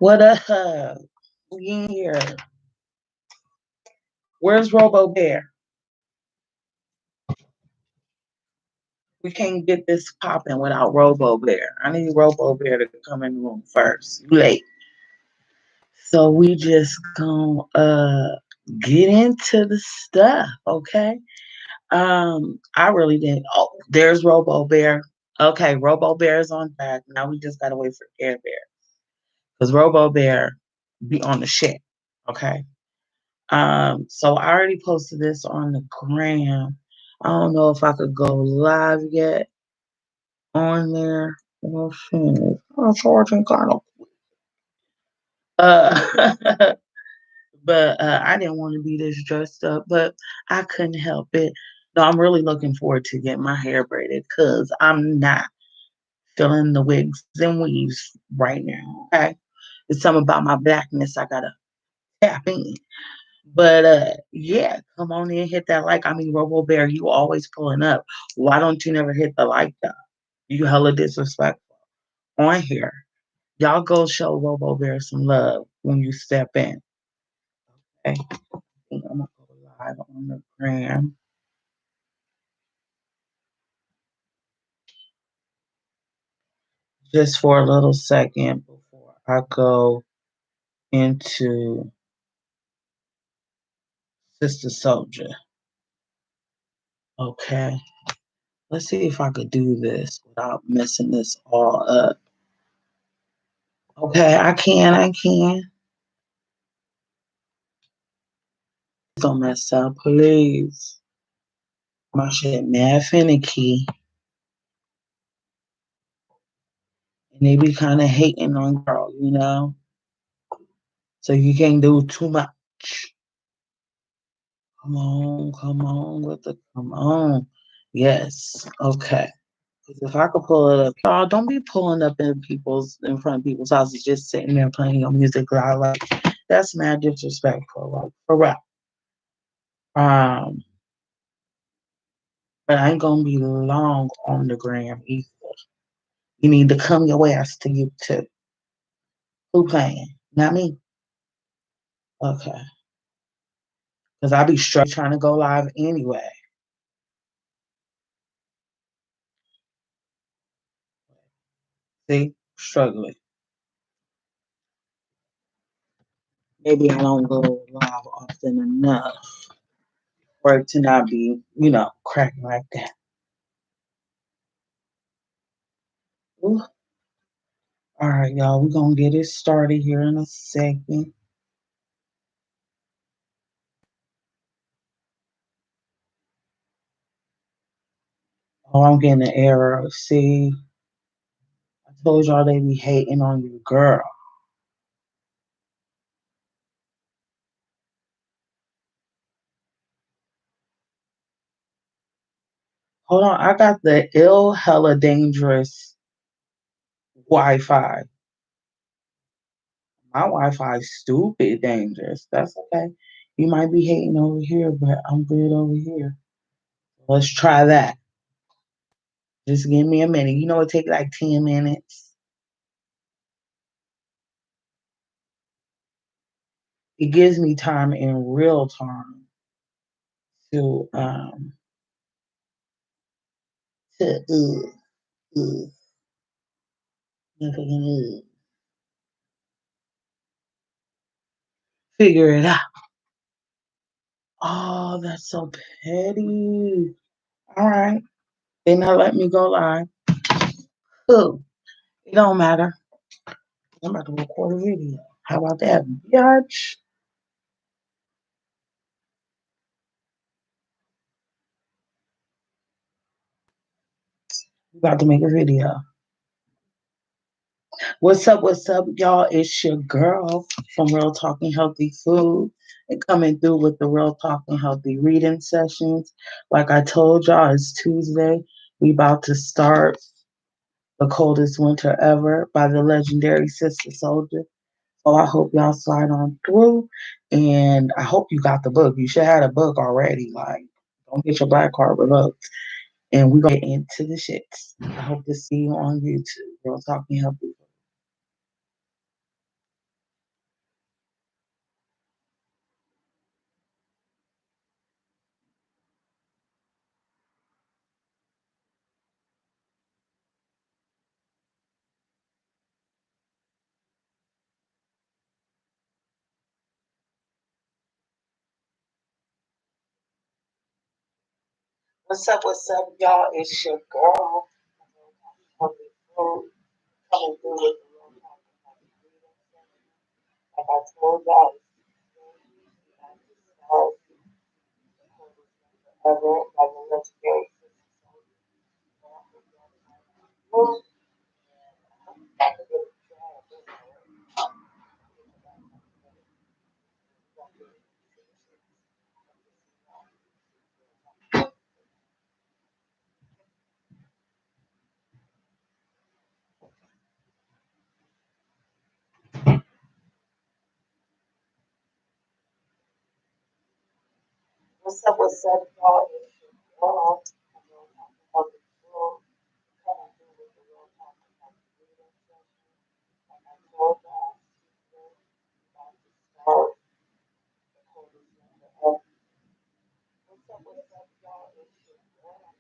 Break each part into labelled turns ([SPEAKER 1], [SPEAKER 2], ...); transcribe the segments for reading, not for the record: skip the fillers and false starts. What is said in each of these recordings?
[SPEAKER 1] What up? We in here. Where's Robo Bear? We can't get this popping without Robo Bear. I need Robo Bear to come in the room first. You late. So we just gonna get into the stuff, okay? I really didn't. Oh, there's Robo Bear. Okay, Robo Bear is on back. Now we just gotta wait for Care Bear. Because Robo Bear be on the shit. Okay. So I already posted this on the gram. I don't know if I could go live yet on there. Well, shit. I'm charging kind of. Uh, but I didn't want to be this dressed up, but I couldn't help it. No, I'm really looking forward to getting my hair braided because I'm not feeling the wigs and weaves right now. Okay, it's something about my blackness I gotta tap in. But yeah, come on in, hit that like. I mean, Robo Bear, you always pulling up. Why don't you never hit the like though? You hella disrespectful on here. Y'all go show Robo Bear some love when you step in. Okay. I think I'm gonna go live on the gram just for a little second before I go into Sister Souljah. Okay. Let's see if I could do this without messing this all up. Okay, I can, I can. Don't mess up, please. My shit mad finicky. And they be kind of hating on girl, you know? So you can't do too much. Come on with the come on. Yes. Okay. 'Cause if I could pull it up, y'all don't be pulling up in front of people's houses just sitting there playing your music loud. Like that's mad disrespectful, like for real. Um, but I ain't gonna be long on the gram either. You need to come your ass to you too. Who playing? Not me. Okay. Because I be straight trying to go live anyway. See? Struggling. Maybe I don't go live often enough for it to not be, cracking like that. Ooh. All right, y'all. We're going to get it started here in a second. Oh, I'm getting an error. See, I told y'all they be hating on you, girl. Hold on. I got the ill, hella dangerous Wi-Fi. My Wi-Fi is stupid dangerous. That's okay. You might be hating over here, but I'm good over here. Let's try that. Just give me a minute. You know, it take like 10 minutes. It gives me time in real time to to uh, figure it out. Oh, that's so petty. All right. They not let me go live. Cool. It don't matter. I'm about to record a video. How about that, bitch? We about to make a video. What's up, y'all? It's your girl from Real Talking Healthy Food and coming through with the Real Talking Healthy reading sessions. Like I told y'all, it's Tuesday. We about to start The Coldest Winter Ever by the legendary Sister Souljah. So I hope y'all slide on through and I hope you got the book. You should have a book already. Like, don't get your black card revoked. And we're gonna get into the shits. I hope to see you on YouTube. Real Talking Healthy. What's up, y'all? It's your girl. Coming through, coming through with the real talk about the freedom. Like I told y'all, I just start the coldest ever by the legendary Sistah. What's up, y'all? It's your girl. Coming through, coming through with the real talk about the freedom. Like I told y'all, I just start the coldest ever. What's up, y'all? It's your girl.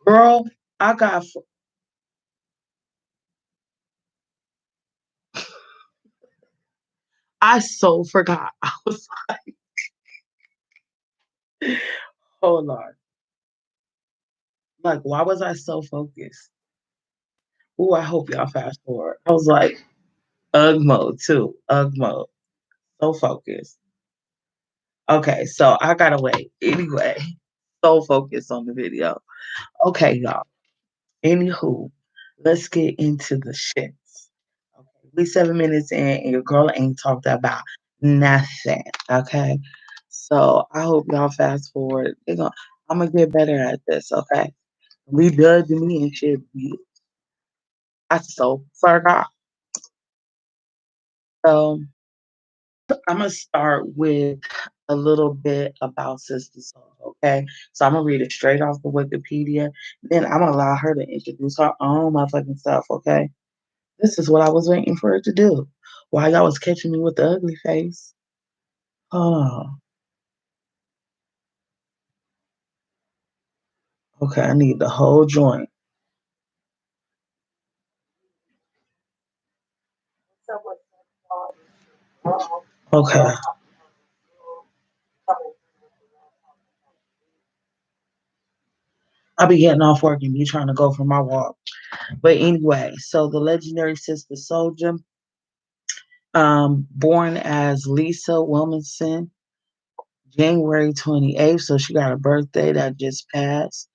[SPEAKER 1] Girl, I got. I so forgot. I was like, hold on. Like, why was I so focused? Ooh, I hope y'all fast forward. I was like, Ugg mode too. Ugg mode. So focused. Okay, so I gotta wait. Anyway, so focused on the video. Okay, y'all. Anywho, let's get into the shits. Okay, we 7 minutes in, and your girl ain't talked about nothing. Okay, so I hope y'all fast forward. I'm gonna get better at this. Okay, we judge me and shit. I so forgot. So I'm gonna start with a little bit about Sister Soul, okay? So I'm gonna read it straight off the Wikipedia. Then I'm gonna allow her to introduce her own motherfucking self, okay? This is what I was waiting for her to do. While y'all was catching me with the ugly face. Oh, okay. I need the whole joint. Okay. I'll be getting off work and be trying to go for my walk. But anyway, so the legendary Sister Souljah, born as Lisa Williamson, January 28th. So she got a birthday that just passed.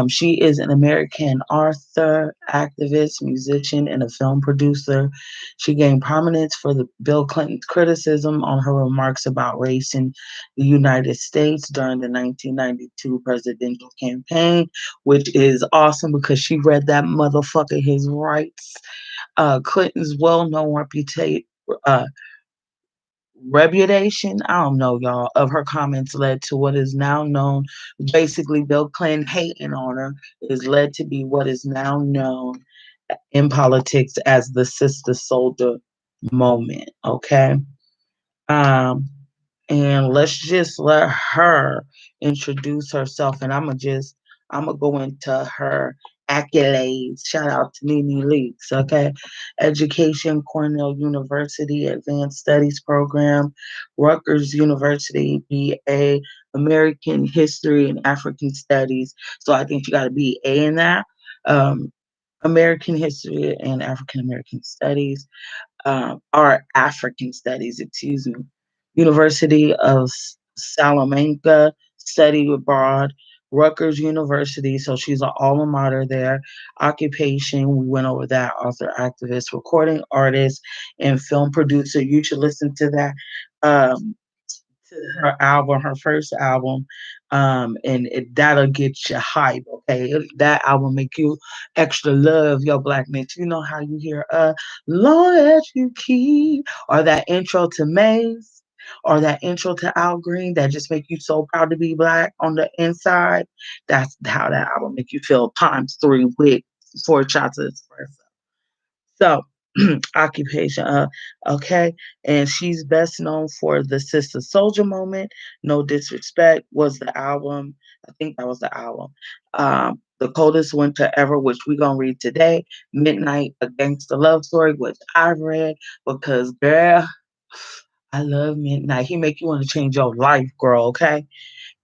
[SPEAKER 1] She is an American author, activist, musician, and a film producer. She gained prominence for the Bill Clinton's criticism on her remarks about race in the United States during the 1992 presidential campaign, which is awesome because she read that motherfucker his rights. Clinton's well-known reputation, I don't know, y'all, of her comments led to what is now known, basically, Bill Clinton hating on her is led to be what is now known in politics as the Sister Soldier moment. Okay. Um, and let's just let her introduce herself. And I'm gonna go into her accolades. Shout out to Nene Leaks, okay? Education, Cornell University Advanced Studies Program, Rutgers University BA, American History and African Studies. So I think you got a BA in that. Um, American History and African American Studies, or African Studies, excuse me. University of Salamanca, study abroad, Rutgers University, so she's an alma mater there. Occupation, we went over that, author, activist, recording artist, and film producer. You should listen to that. Um, to her album, her first album, that'll get you hype. Okay, that album make you extra love your blackness. You know how you hear long as you keep, or that intro to Maze. or that intro to Al Green that just make you so proud to be black on the inside. That's how that album make you feel times three with 4 shots of espresso. So occupation, okay. And she's best known for the Sister Soldier moment. No disrespect was the album. I think that was the album. The Coldest Winter Ever, which we're gonna read today. Midnight, A Gangsta Love Story, which I read because girl, I love Midnight. He make you want to change your life, girl. Okay.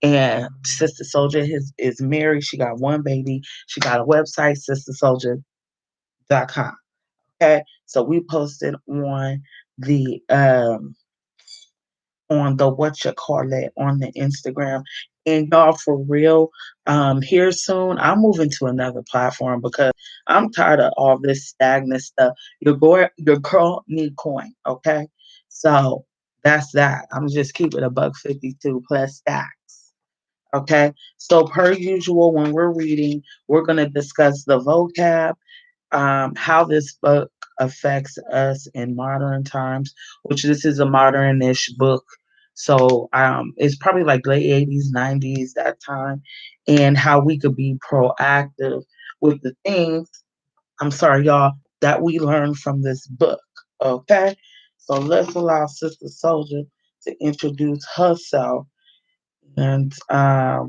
[SPEAKER 1] And Sister Soldier is married. She got one baby. She got a website, sistersoldier.com. Okay. So we posted the on the what you call it on the Instagram. And y'all, for real, here soon, I'm moving to another platform because I'm tired of all this stagnant stuff. Your girl need coin, okay? So that's that. I'm just keeping a buck 52 plus stacks. Okay. So per usual, when we're reading, we're gonna discuss the vocab, how this book affects us in modern times, which this is a modern-ish book. So it's probably like late 80s, 90s, that time, and how we could be proactive with the things, I'm sorry, y'all, that we learned from this book. Okay? So let's allow Sister Soldier to introduce herself, and we're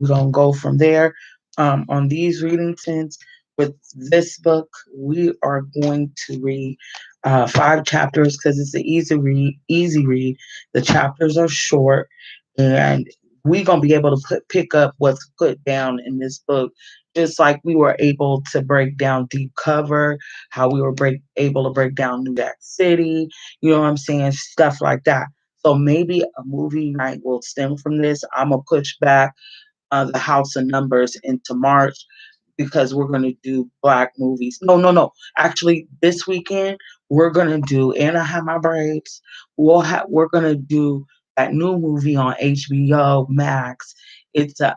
[SPEAKER 1] going to go from there. On these reading tints, with this book, we are going to read 5 chapters because it's an easy read. Easy read. The chapters are short, and we're gonna be able to pick up what's put down in this book, just like we were able to break down Deep Cover, how we were able to break down New York City. You know what I'm saying? Stuff like that. So maybe a movie night will stem from this. I'm gonna push back the House of Numbers into March because we're going to do black movies. No, no, no. Actually, this weekend we're going to do, and I have my braids. We're going to do that new movie on HBO Max. It's a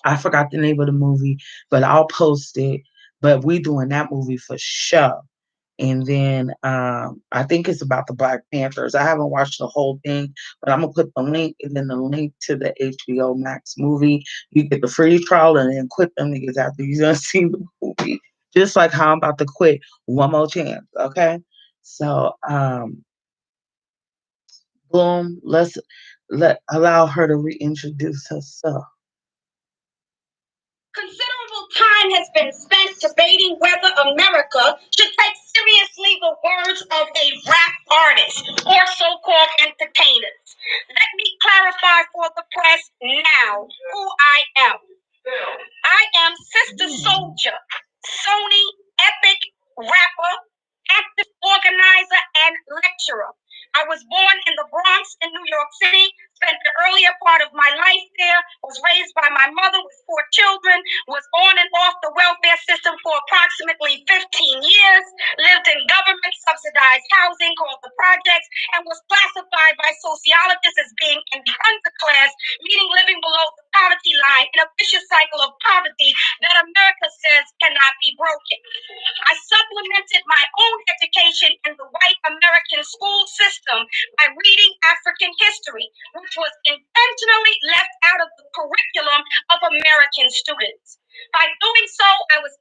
[SPEAKER 1] I forgot the name of the movie, but I'll post it. But we doing that movie for sure. And then I think it's about the Black Panthers. I haven't watched the whole thing, but I'm gonna put the link and then the link to the HBO Max movie. You get the free trial and then quit them niggas after you done seen the movie. Just like how I'm about to quit One More Chance. Okay. So boom, let allow her to reintroduce herself.
[SPEAKER 2] Considerable time has been spent debating whether America should take seriously the words of a rap artist or so-called entertainers. Let me clarify for the press now who I am. I am Sister Souljah, Sony epic rapper, active organizer, and lecturer. I was born in the Bronx in New York City, spent the earlier part of my life there, was raised by my mother with 4 children, was on and off the welfare system for approximately 15 years, lived in government subsidized housing called the projects, and was classified by sociologists as being in the underclass, meaning living below the poverty line in a vicious cycle of poverty that America says cannot be broken. I supplemented my own education in the white American school system by reading African history, which was intentionally left out of the curriculum of American students. By doing so, I was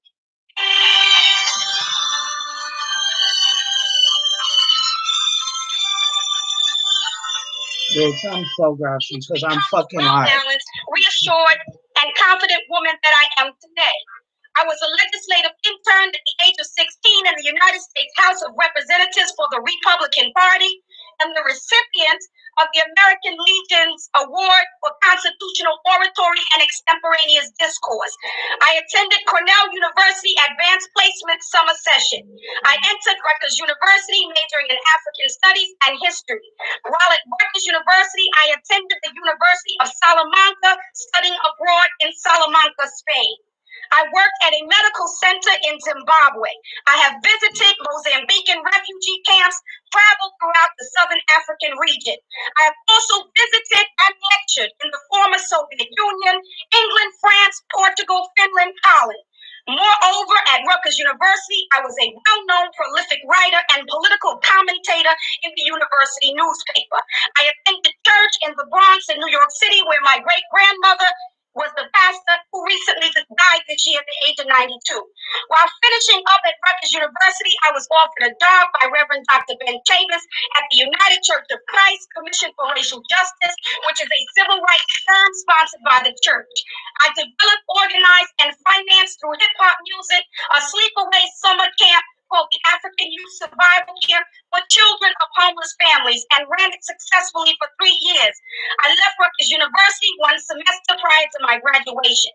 [SPEAKER 1] Bitch, I'm so grouchy because I'm fucking hot.
[SPEAKER 2] Balanced, reassured, and confident woman that I am today. I was a legislative intern at the age of 16 in the United States House of Representatives for the Republican Party and the recipient of the American Legion's Award for Constitutional Oratory and Extemporaneous Discourse. I attended Cornell University Advanced Placement Summer Session. I entered Rutgers University majoring in African Studies and History. While at Rutgers University, I attended the University of Salamanca, studying abroad in Salamanca, Spain. I worked at a medical center in Zimbabwe. I have visited Mozambican refugee camps, traveled throughout the Southern African region. I have also visited and lectured in the former Soviet Union, England, France, Portugal, Finland, Holland. Moreover, at Rutgers University, I was a well-known prolific writer and political commentator in the university newspaper. I attended church in the Bronx in New York City, where my great-grandmother was the pastor who recently died this year at the age of 92. While finishing up at Rutgers University, I was offered a job by Reverend Dr. Ben Chavis at the United Church of Christ Commission for Racial Justice, which is a civil rights firm sponsored by the church. I developed, organized, and financed through hip-hop music a sleepaway summer camp called the African Youth Survival Camp for children of homeless families and ran it successfully for 3 years. I left Rutgers University one semester prior to my graduation.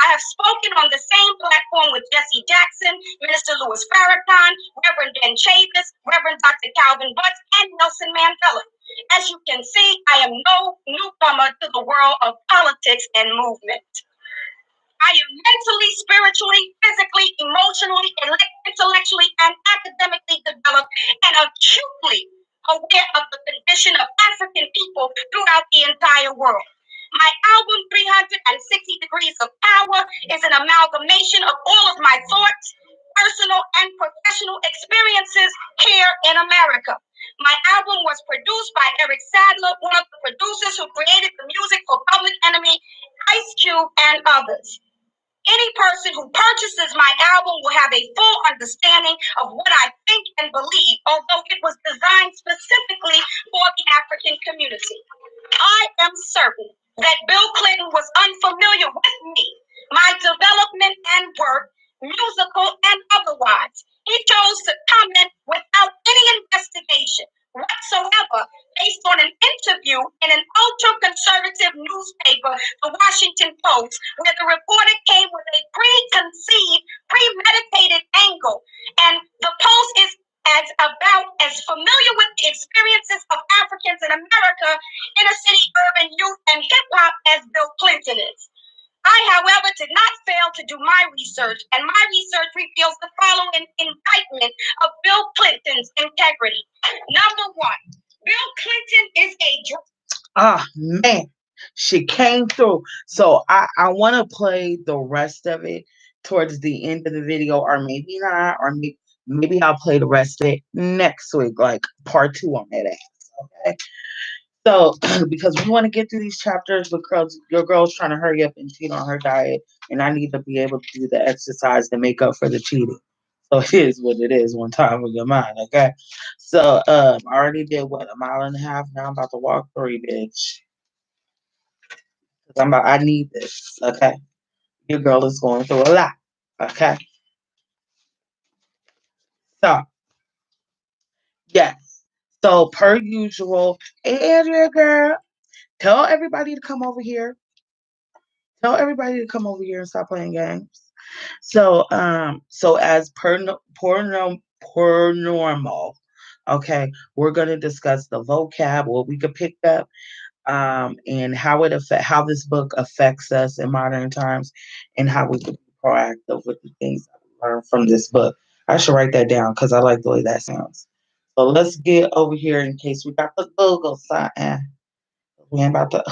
[SPEAKER 2] I have spoken on the same platform with Jesse Jackson, Minister Louis Farrakhan, Reverend Ben Chavis, Reverend Dr. Calvin Butts, and Nelson Mandela. As you can see, I am no newcomer to the world of politics and movement. I am mentally, spiritually, physically, emotionally, intellectually, and academically developed and acutely aware of the condition of African people throughout the entire world. My album, 360 Degrees of Power, is an amalgamation of all of my thoughts, personal and professional experiences here in America. My album was produced by Eric Sadler, one of the producers who created the music for Public Enemy, Ice Cube, and others. Any person who purchases my album will have a full understanding of what I think and believe, although it was designed specifically for the African community. I am certain that Bill Clinton was unfamiliar with me, my development and work, musical and otherwise. He chose to comment without any investigation whatsoever based on an interview in an ultra-conservative newspaper, the Washington Post, where the reporter came with a preconceived, premeditated angle. And the Post is as familiar with the experiences of Africans in America, inner city urban youth, and hip-hop as Bill Clinton is. I, however, did not fail to do my research, and my research reveals the following indictment of Bill Clinton's integrity. Number one, Bill Clinton is a
[SPEAKER 1] man, she came through. So I want to play the rest of it towards the end of the video, or maybe not, or maybe I'll play the rest of it next week, like part 2 on that ass. Okay. So, because we want to get through these chapters, because your girl's trying to hurry up and cheat on her diet, and I need to be able to do the exercise to make up for the cheating. So it is what it is. One time with your mind, okay? So, I already did what, a mile and a half. Now I'm about to walk 3, bitch. Because I need this, okay? Your girl is going through a lot, okay? So, yes. So per usual, hey Andrea, girl, tell everybody to come over here. Tell everybody to come over here and stop playing games. So as per normal, okay, we're gonna discuss the vocab, what we could pick up, and how this book affects us in modern times, and how we can be proactive with the things that we learn from this book. I should write that down because I like the way that sounds. So let's get over here in case we got the Google sign. We ain't about to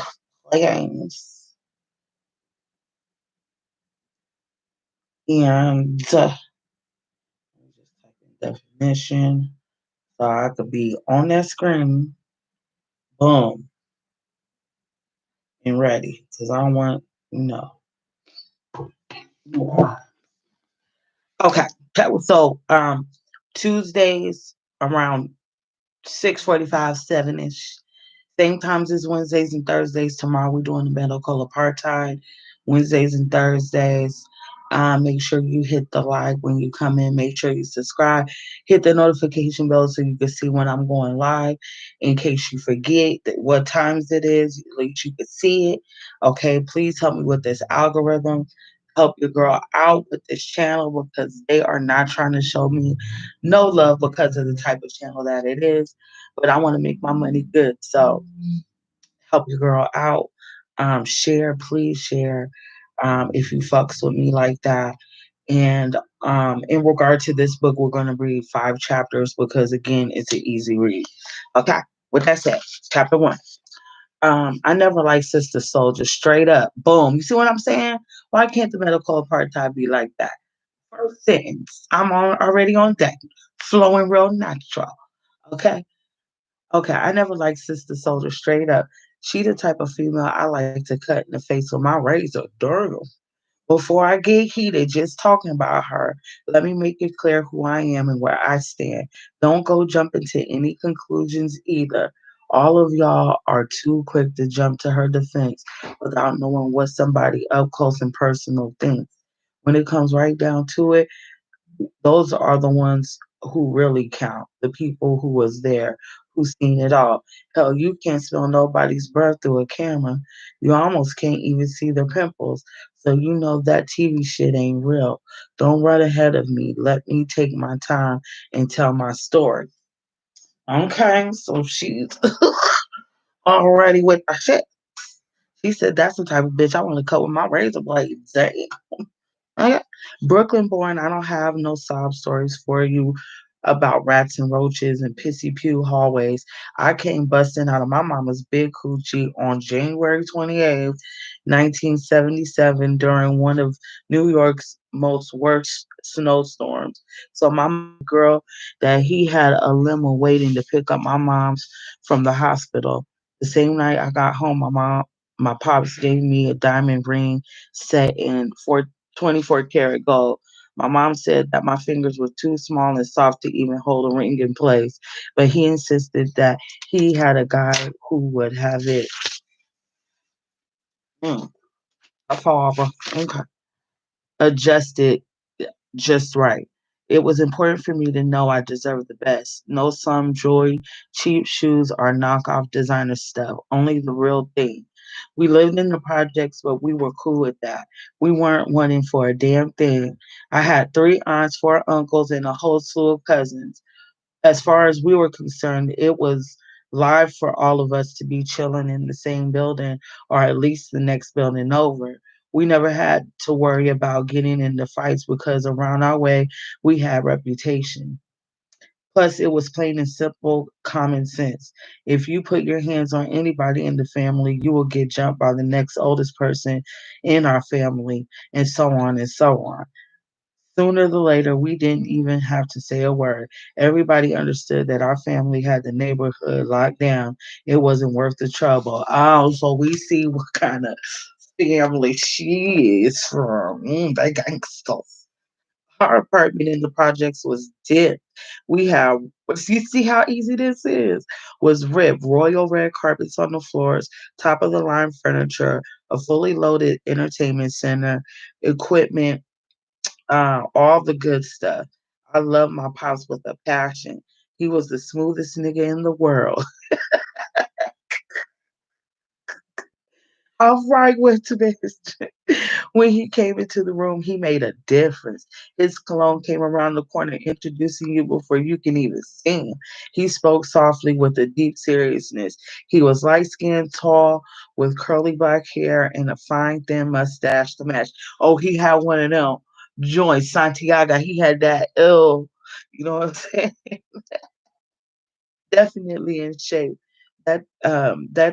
[SPEAKER 1] play games. And just type in definition so I could be on that screen, boom, and ready. Because I don't want, Okay. So Tuesdays around 6:45, 7-ish. Same times as Wednesdays and Thursdays. Tomorrow we're doing the medical apartheid. Wednesdays and Thursdays. Make sure you hit the like when you come in. Make sure you subscribe. Hit the notification bell so you can see when I'm going live. In case you forget what times it is, at least you can see it. Okay, please help me with this algorithm. Help your girl out with this channel because they are not trying to show me no love because of the type of channel that it is. But I want to make my money good. So help your girl out. Share, please share if you fucks with me like that. And in regard to this book, we're going to read 5 chapters because, again, it's an easy read. Okay, with that said, chapter 1. I never liked Sister Souljah. Straight up. Boom. You see what I'm saying? Why can't the medical apartheid be like that? First sentence. I'm on already on deck. Flowing real natural. Okay. Okay. I never liked Sister Soldier straight up. She the type of female I like to cut in the face with my razor. Damn. Before I get heated just talking about her, let me make it clear who I am and where I stand. Don't go jumping to any conclusions either. All of y'all are too quick to jump to her defense without knowing what somebody up close and personal thinks. When it comes right down to it, those are the ones who really count. The people who was there, who seen it all. Hell, you can't smell nobody's breath through a camera. You almost can't even see their pimples. So you know that TV shit ain't real. Don't run ahead of me. Let me take my time and tell my story. Okay, so she's already with the shit. She said that's the type of bitch I want to cut with my razor blade. Damn. Okay. Brooklyn born, I don't have no sob stories for you about rats and roaches and pissy pew hallways. I came busting out of my mama's big coochie on January 28th, 1977, during one of New York's most worst snowstorms. So my mama girl that he had a limo waiting to pick up my mom's from the hospital. The same night I got home, my pops gave me a diamond ring set in 24 karat gold. My mom said that my fingers were too small and soft to even hold a ring in place, but he insisted that he had a guy who would have it. Mm, a father. Okay. Adjusted just right. It was important for me to know I deserved the best. No some joy, cheap shoes, or knockoff designer stuff. Only the real thing. We lived in the projects, but we were cool with that. We weren't wanting for a damn thing. I had three aunts, four uncles, and a whole slew of cousins. As far as we were concerned, it was live for all of us to be chilling in the same building or at least the next building over. We never had to worry about getting into fights because around our way we had reputation. Plus, it was plain and simple common sense. If you put your hands on anybody in the family, you will get jumped by the next oldest person in our family, and so on and so on. Sooner or later, we didn't even have to say a word. Everybody understood that our family had the neighborhood locked down. It wasn't worth the trouble. Oh, so we see what kind of family she is from. They gangsters. Our apartment in the projects was dim. We have, you see how easy this is? Was ripped, royal red carpets on the floors, top of the line furniture, a fully loaded entertainment center, equipment, all the good stuff. I love my pops with a passion. He was the smoothest nigga in the world. All right with to this. When he came into the room, he made a difference. His cologne came around the corner, introducing you before you can even see him. He spoke softly with a deep seriousness. He was light skinned, tall, with curly black hair and a fine, thin mustache to match. Oh, he had one of them joints, Santiago. He had that ill, you know what I'm saying? Definitely in shape. That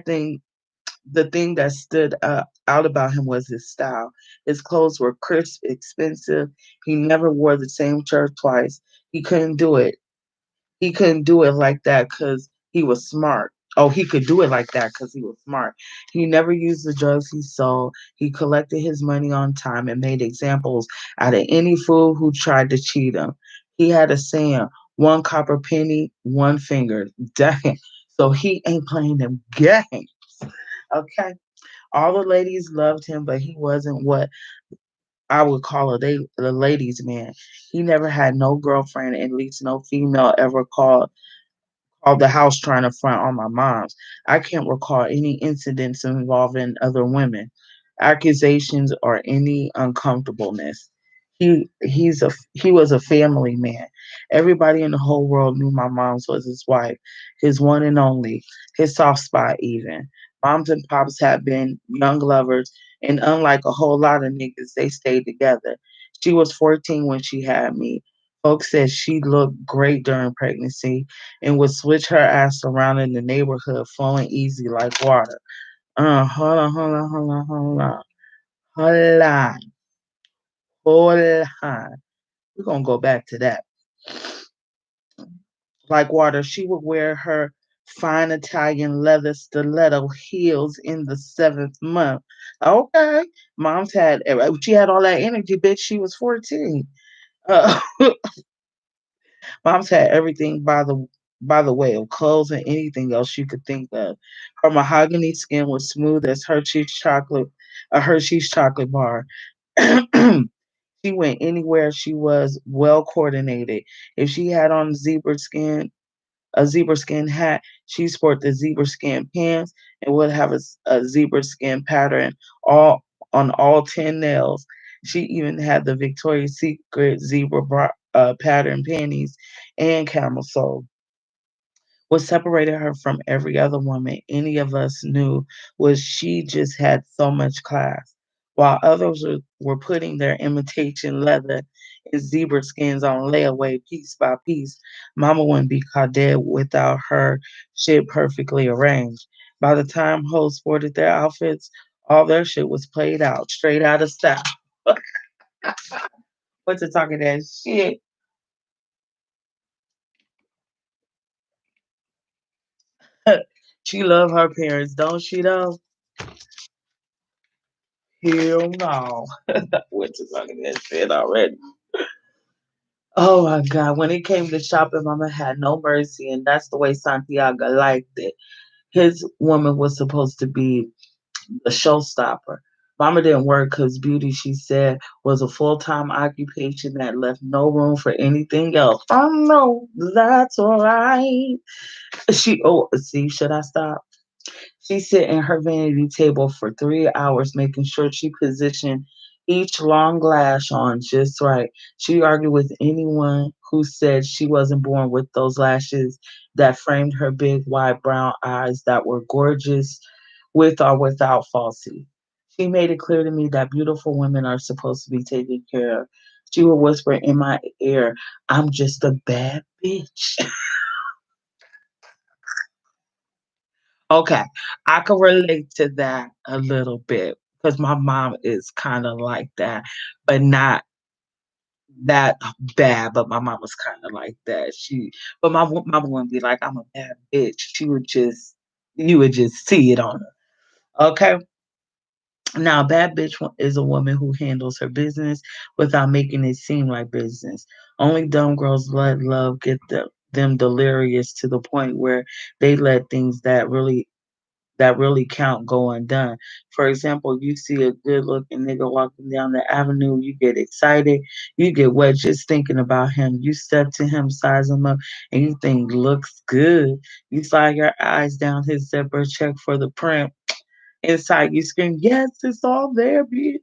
[SPEAKER 1] thing the thing that stood out about him was his style. His clothes were crisp, expensive. He never wore the same shirt twice. He couldn't do it. He couldn't do it like that because he was smart. Oh, he could do it like that because he was smart. He never used the drugs he sold. He collected his money on time and made examples out of any fool who tried to cheat him. He had a saying, one copper penny, one finger. Dang. So he ain't playing them games. Okay. All the ladies loved him, but he wasn't what I would call the ladies' man. He never had no girlfriend, at least no female ever called the house trying to front on my mom's. I can't recall any incidents involving other women, accusations, or any uncomfortableness. He was a family man. Everybody in the whole world knew my mom's was his wife, his one and only, his soft spot even. Moms and pops had been young lovers, and unlike a whole lot of niggas, they stayed together. She was 14 when she had me. Folks said she looked great during pregnancy and would switch her ass around in the neighborhood, flowing easy like water. Hold on, hold on, hold on, hold on. Hold on. Hold on. We're gonna go back to that. Like water, she would wear her fine Italian leather stiletto heels in the seventh month. Okay, she had all that energy, bitch. She was 14. Uh, mom's had everything by the way of clothes and anything else you could think of. Her mahogany skin was smooth as a Hershey's chocolate bar. She went anywhere. She was well coordinated. If she had on a zebra skin hat, she sported the zebra skin pants and would have a zebra skin pattern all on all 10 nails. She even had the Victoria's Secret pattern panties and camel sole. What separated her from every other woman any of us knew was she just had so much class. While others were putting their imitation leather and zebra skins on layaway piece by piece, Mama wouldn't be caught dead without her shit perfectly arranged. By the time hoes sported their outfits, all their shit was played out, straight out of style. What to talking that shit? She love her parents, don't she though? Hell no. Went to talking that shit already. Oh my God. When it came to shopping, Mama had no mercy, and that's the way Santiago liked it. His woman was supposed to be the showstopper. Mama didn't work because beauty, she said, was a full time occupation that left no room for anything else. Oh no, that's all right. See, should I stop? She sat at her vanity table for 3 hours, making sure she positioned each long lash on just right. She argued with anyone who said she wasn't born with those lashes that framed her big, wide brown eyes that were gorgeous with or without falsity. She made it clear to me that beautiful women are supposed to be taken care of. She would whisper in my ear, I'm just a bad bitch. Okay, I can relate to that a little bit because my mom is kind of like that, but not that bad. But my mom was kind of like that. But my mama wouldn't be like, "I'm a bad bitch." You would just see it on her. Okay. Now, a bad bitch is a woman who handles her business without making it seem like business. Only dumb girls let love get them delirious to the point where they let things that really count go undone. For example, you see a good looking nigga walking down the avenue, you get excited, you get wet just thinking about him. You step to him, size him up, and you think looks good. You slide your eyes down his zipper, check for the print. Inside, you scream, yes, it's all there, bitch.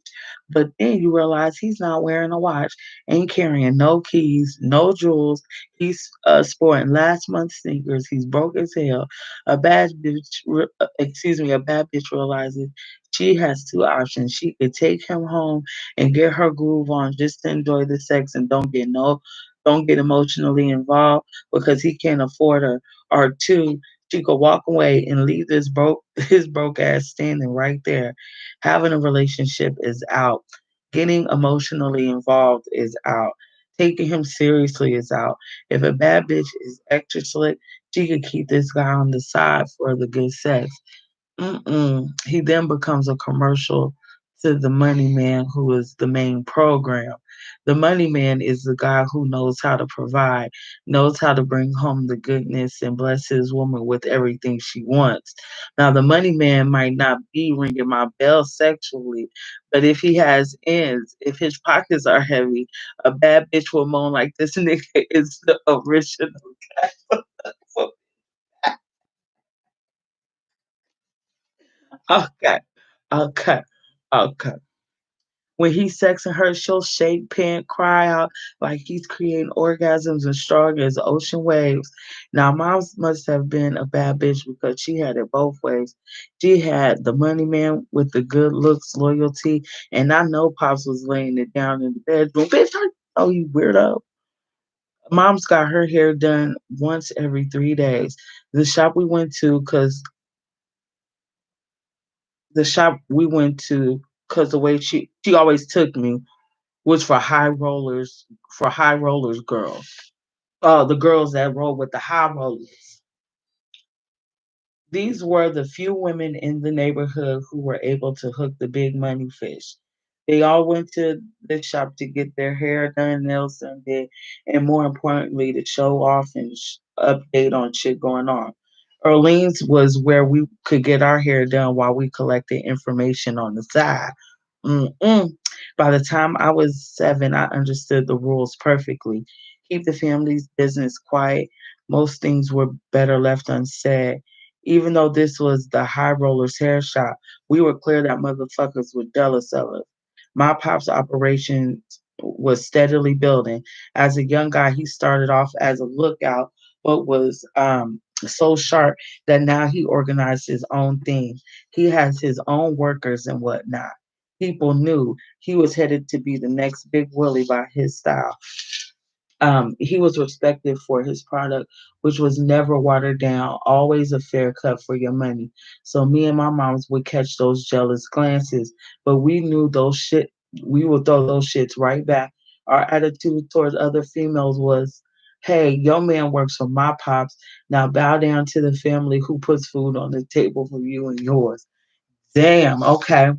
[SPEAKER 1] But then you realize he's not wearing a watch, ain't carrying no keys, no jewels. He's sporting last month's sneakers. He's broke as hell. A bad bitch realizes she has two options. She could take him home and get her groove on just to enjoy the sex and don't get emotionally involved because he can't afford her. Or two, she could walk away and leave his broke ass standing right there. Having a relationship is out. Getting emotionally involved is out. Taking him seriously is out. If a bad bitch is extra slick, she could keep this guy on the side for the good sex. Mm-mm. He then becomes a commercial to the money man who is the main program. The money man is the guy who knows how to provide, knows how to bring home the goodness and bless his woman with everything she wants. Now, the money man might not be ringing my bell sexually, but if he has ends, if his pockets are heavy, a bad bitch will moan like this nigga is the original. Okay, okay, okay. When he's sexing her, she'll shake, pant, cry out like he's creating orgasms as strong as ocean waves. Now, Moms must have been a bad bitch because she had it both ways. She had the money man with the good looks, loyalty, and I know Pops was laying it down in the bedroom. Bitch, you weirdo. Mom's got her hair done once every 3 days. The shop we went to, because the shop we went to, because the way she always took me. was for high rollers girls. The girls that roll with the high rollers. These were the few women in the neighborhood who were able to hook the big money fish. They all went to the shop to get their hair done, nails done, and more importantly, to show off and update on shit going on. Orleans was where we could get our hair done while we collected information on the side. Mm-mm. By the time I was 7, I understood the rules perfectly. Keep the family's business quiet. Most things were better left unsaid. Even though this was the high rollers hair shop, we were clear that motherfuckers were jealous of us. My pop's operation was steadily building. As a young guy, he started off as a lookout, but was so sharp that now he organized his own thing. He has his own workers and whatnot. People knew he was headed to be the next Big Willie by his style. He was respected for his product, which was never watered down, always a fair cut for your money. So me and my moms would catch those jealous glances, but we knew those shit. We would throw those shits right back. Our attitude towards other females was, "Hey, your man works for my pops. Now bow down to the family who puts food on the table for you and yours." Damn. Okay.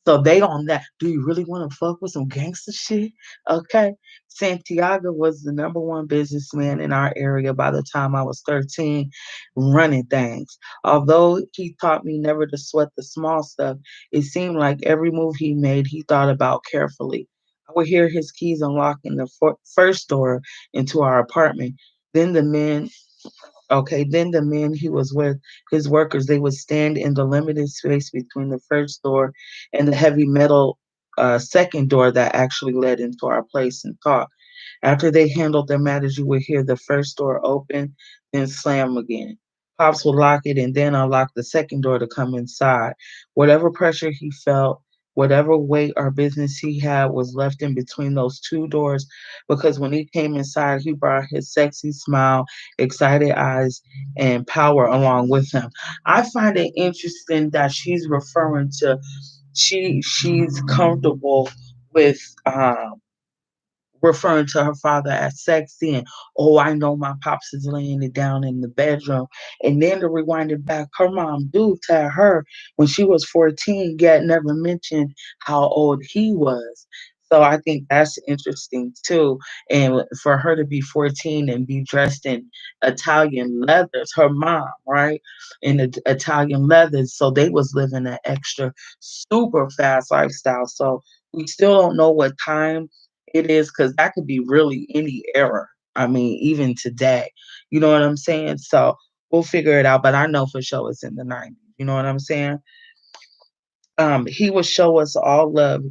[SPEAKER 1] So they on that. Do you really want to fuck with some gangster shit? Okay. Santiago was the number one businessman in our area by the time I was 13, running things. Although he taught me never to sweat the small stuff, it seemed like every move he made, he thought about carefully. I would hear his keys unlocking the first door into our apartment. Then the men Okay, then the men he was with, his workers, they would stand in the limited space between the first door and the heavy metal second door that actually led into our place and talk. After they handled their matters, you would hear the first door open, then slam again. Pops would lock it and then unlock the second door to come inside. Whatever pressure he felt, whatever weight or business he had was left in between those two doors because when he came inside, he brought his sexy smile, excited eyes, and power along with him. I find it interesting that she's referring to she's comfortable with referring to her father as sexy and oh I know my pops is laying it down in the bedroom. And then to rewind it back, her mom do tell her when she was 14 yet never mentioned how old he was. So I think that's interesting too. And for her to be 14 and be dressed in Italian leathers, her mom, right? In the Italian leathers. So they was living an extra super fast lifestyle. So we still don't know what time it is because that could be really any era. I mean, even today. You know what I'm saying? So we'll figure it out. But I know for sure it's in the 90s. You know what I'm saying? He would show us all love.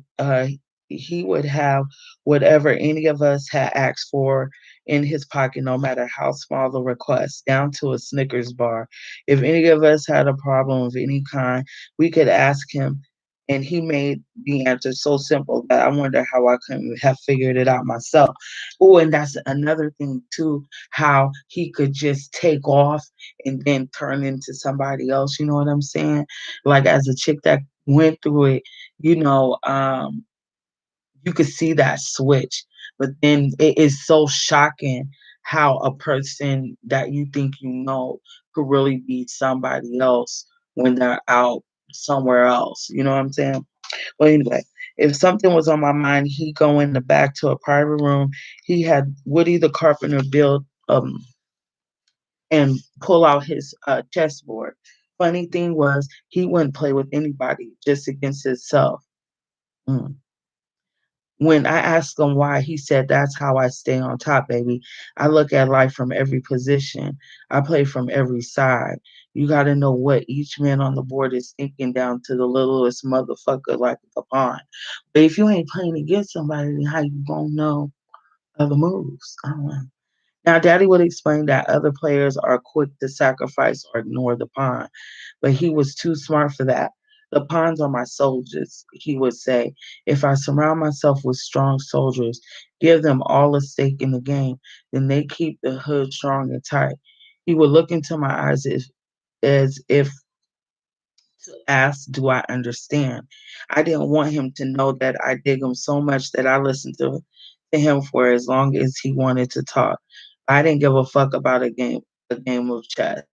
[SPEAKER 1] He would have whatever any of us had asked for in his pocket, no matter how small the request, down to a Snickers bar. If any of us had a problem of any kind, we could ask him, and he made the answer so simple that I wonder how I couldn't have figured it out myself. Oh, and that's another thing too, how he could just take off and then turn into somebody else. You know what I'm saying? Like as a chick that went through it, you know, you could see that switch. But then it is so shocking how a person that you think you know could really be somebody else when they're out somewhere else. You know what I'm saying? Well, anyway, if something was on my mind, he'd go in the back to a private room. He had Woody the carpenter build and pull out his chessboard. Funny thing was, he wouldn't play with anybody, just against himself. Mm. When I asked him why, he said, "That's how I stay on top, baby. I look at life from every position. I play from every side. You got to know what each man on the board is thinking down to the littlest motherfucker like a pawn. But if you ain't playing against somebody, then how you gonna know other moves?" I don't know. Now, Daddy would explain that other players are quick to sacrifice or ignore the pawn, but he was too smart for that. The pawns are my soldiers, he would say. If I surround myself with strong soldiers, give them all a stake in the game, then they keep the hood strong and tight. He would look into my eyes as if to ask, do I understand? I didn't want him to know that I dig him so much that I listened to him for as long as he wanted to talk. I didn't give a fuck about a game of chess.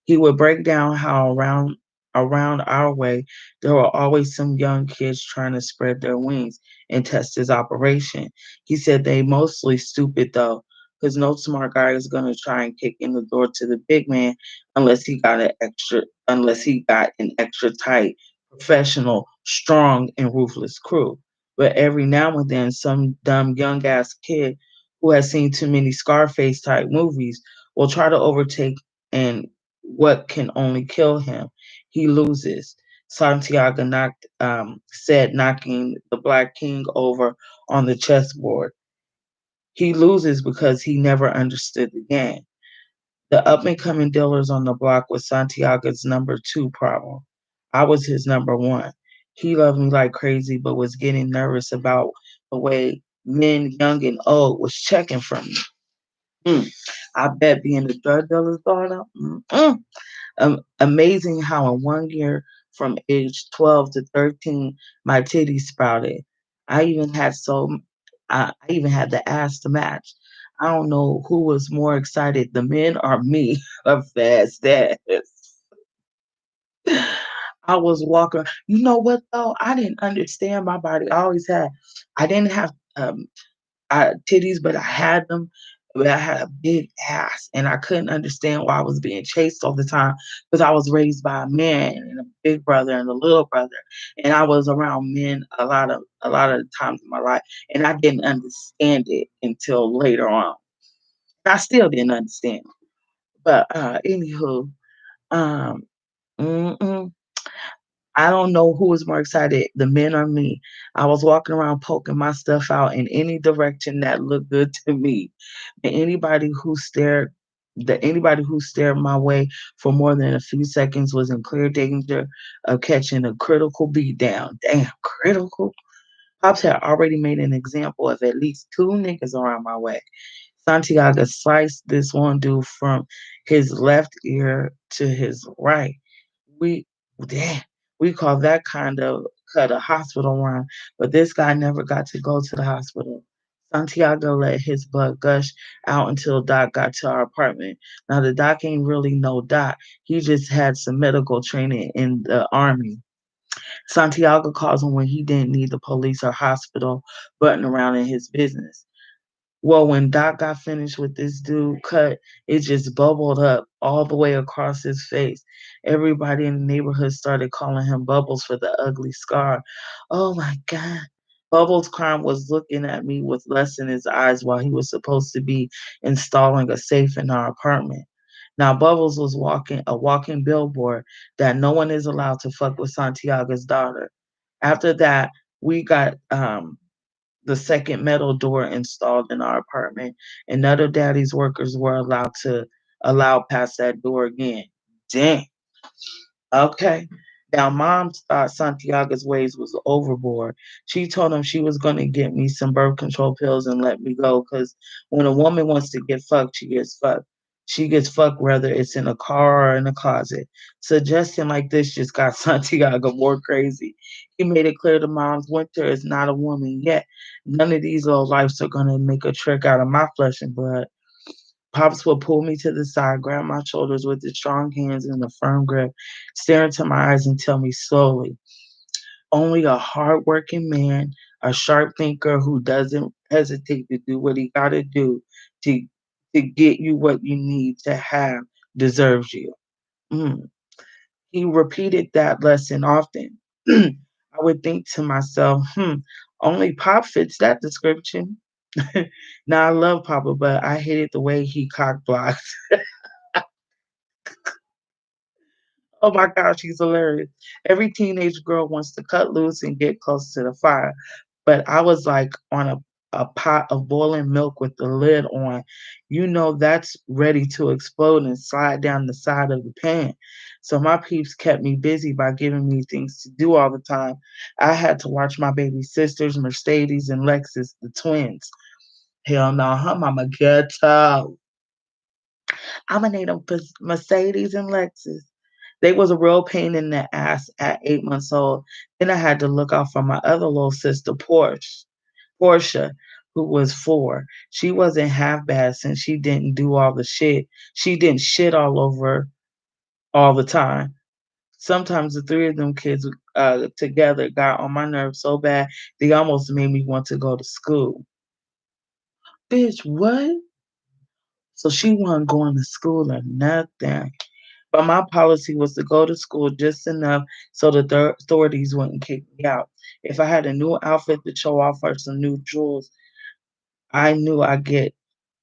[SPEAKER 1] He would break down how around our way there were always some young kids trying to spread their wings and test his operation. He said they mostly stupid though, because no smart guy is gonna try and kick in the door to the big man unless he got an extra tight, professional, strong, and ruthless crew. But every now and then some dumb young ass kid who has seen too many Scarface type movies will try to overtake and what can only kill him. He loses. Santiago said, knocking the Black King over on the chessboard. He loses because he never understood the game. The up and coming dealers on the block was Santiago's number two problem. I was his number one. He loved me like crazy, but was getting nervous about the way men, young and old, was checking for me. Mm. I bet being the drug dealer's daughter. Amazing how in 1 year, from age 12 to 13, my titties sprouted. I even had so I even had the ass to match. I don't know who was more excited, the men or me. A fast ass. I was walking. You know what though? I didn't understand my body. I always had. I didn't have titties, but I had them. But I had a big ass, and I couldn't understand why I was being chased all the time because I was raised by a man and a big brother and a little brother, and I was around men a lot of times in my life, and I didn't understand it until later on. I still didn't understand, but anywho, um, mm-mm. I don't know who was more excited, the men or me. I was walking around poking my stuff out in any direction that looked good to me. And anybody who stared my way for more than a few seconds was in clear danger of catching a critical beat down. Damn, critical. Pops had already made an example of at least two niggas around my way. Santiago sliced this one dude from his left ear to his right. We damn, we call that kind of cut a hospital run, but this guy never got to go to the hospital. Santiago let his blood gush out until Doc got to our apartment. Now the doc ain't really no doc. He just had some medical training in the army. Santiago calls him when he didn't need the police or hospital button around in his business. Well, when Doc got finished with this dude cut, it just bubbled up all the way across his face. Everybody in the neighborhood started calling him Bubbles for the ugly scar. Oh my God. Bubbles' crime was looking at me with lust in his eyes while he was supposed to be installing a safe in our apartment. Now, Bubbles was a walking billboard that no one is allowed to fuck with Santiago's daughter. After that, we got the second metal door installed in our apartment, and none of Daddy's workers were allowed past that door again. Damn. Okay. Now, mom thought Santiago's ways was overboard. She told him she was going to get me some birth control pills and let me go because when a woman wants to get fucked, she gets fucked. She gets fucked whether it's in a car or in a closet. Suggestion like this just got Santiago more crazy. He made it clear to moms Winter is not a woman yet. None of these little lives are going to make a trick out of my flesh and blood. Pops would pull me to the side, grab my shoulders with his strong hands in a firm grip, stare into my eyes and tell me slowly, only a hardworking man, a sharp thinker who doesn't hesitate to do what he gotta do to to get you what you need to have deserves you. Mm. He repeated that lesson often. I would think to myself, only Pop fits that description. Now I love Papa, but I hated the way he cock blocked. Oh my gosh, he's hilarious. Every teenage girl wants to cut loose and get close to the fire. But I was like on a pot of boiling milk with the lid on. You know that's ready to explode and slide down the side of the pan. So my peeps kept me busy by giving me things to do all the time. I had to watch my baby sisters, Mercedes and Lexus, the twins. Hell no, her mama ghetto. I'm gonna name them Mercedes and Lexus. They was a real pain in the ass at 8 months old. Then I had to look out for my other little sister, Portia, who was 4. She wasn't half bad since she didn't do all the shit. She didn't shit all over all the time. Sometimes the three of them kids together got on my nerves so bad they almost made me want to go to school. Bitch, what? So she wasn't going to school or nothing. But my policy was to go to school just enough so the authorities wouldn't kick me out. If I had a new outfit to show off or some new jewels, I knew I'd get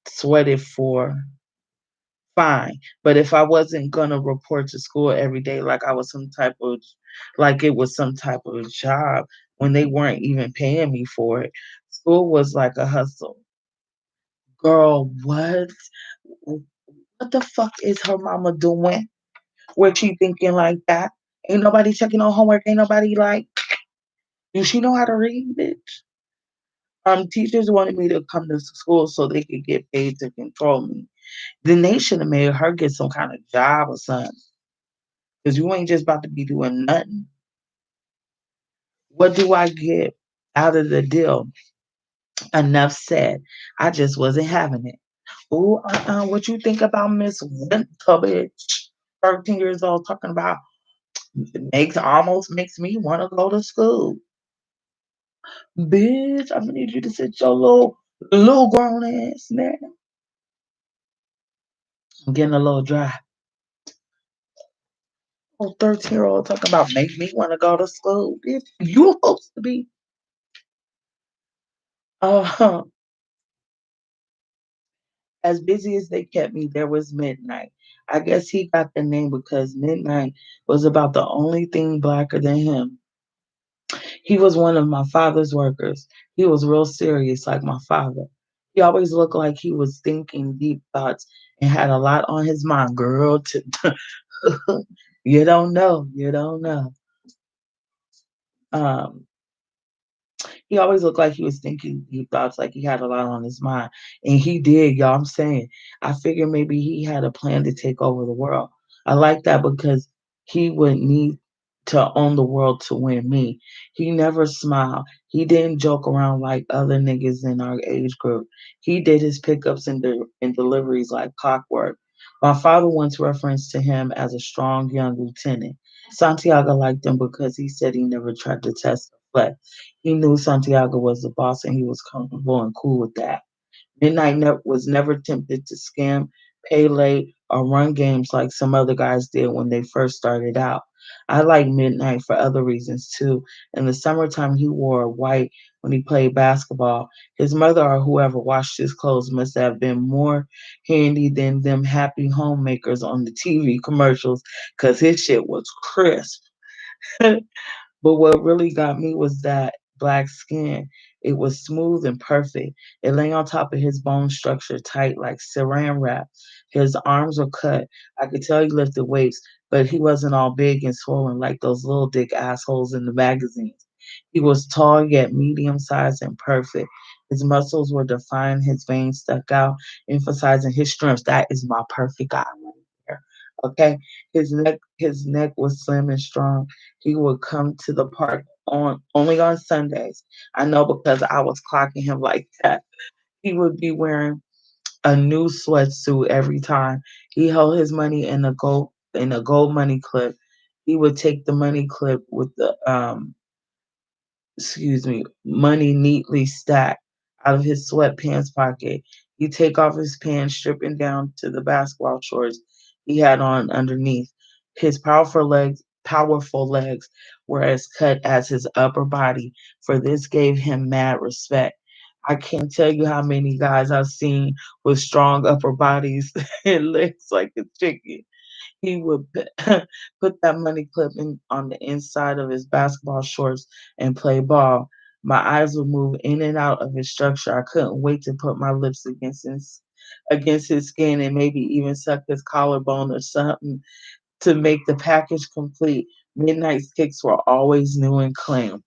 [SPEAKER 1] sweated for fine. But if I wasn't gonna report to school every day like it was some type of job when they weren't even paying me for it, school was like a hustle. Girl, what? What the fuck is her mama doing? Where she thinking like that? Ain't nobody checking on homework. Ain't nobody like, do she know how to read, bitch? Teachers wanted me to come to school so they could get paid to control me. Then they should have made her get some kind of job or something. Because you ain't just about to be doing nothing. What do I get out of the deal? Enough said. I just wasn't having it. Ooh, what you think about Miss Winter, bitch? 13 years old talking about makes me want to go to school. Bitch, I'm gonna need you to sit your little grown ass there. I'm getting a little dry. Oh, 13-year-old talking about make me want to go to school. Bitch, you supposed to be. Uh, as busy as they kept me, there was Midnight. I guess he got the name because Midnight was about the only thing blacker than him. He was one of my father's workers. He was real serious, like my father. He always looked like he was thinking deep thoughts and had a lot on his mind. Girl, you don't know. You don't know. Um, He always looked like he was thinking deep thoughts, like he had a lot on his mind. And he did, y'all. I'm saying, I figured maybe he had a plan to take over the world. I like that because he would need to own the world to win me. He never smiled. He didn't joke around like other niggas in our age group. He did his pickups and deliveries like clockwork. My father once referenced to him as a strong young lieutenant. Santiago liked him because he said he never tried to test the flesh. He knew Santiago was the boss and he was comfortable and cool with that. Midnight was never tempted to scam, pay late, or run games like some other guys did when they first started out. I like Midnight for other reasons too. In the summertime, he wore white when he played basketball. His mother or whoever washed his clothes must have been more handy than them happy homemakers on the TV commercials because his shit was crisp. But what really got me was that black skin. It was smooth and perfect. It lay on top of his bone structure tight like saran wrap. His arms were cut. I could tell he lifted weights, but he wasn't all big and swollen like those little dick assholes in the magazines. He was tall yet medium sized and perfect. His muscles were defined, his veins stuck out, emphasizing his strength. That is my perfect guy right there. Okay. His neck was slim and strong. He would come to the park on only on Sundays. I know because I was clocking him like that. He would be wearing a new sweatsuit every time. He held his money in a gold money clip. He would take the money clip with the money neatly stacked out of his sweatpants pocket. He'd take off his pants, stripping down to the basketball shorts he had on underneath. His powerful legs were as cut as his upper body, for this gave him mad respect. I can't tell you how many guys I've seen with strong upper bodies and legs like a chicken. He would put that money clip on the inside of his basketball shorts and play ball. My eyes would move in and out of his structure. I couldn't wait to put my lips against his skin and maybe even suck his collarbone or something to make the package complete. Midnight's kicks were always new and clean.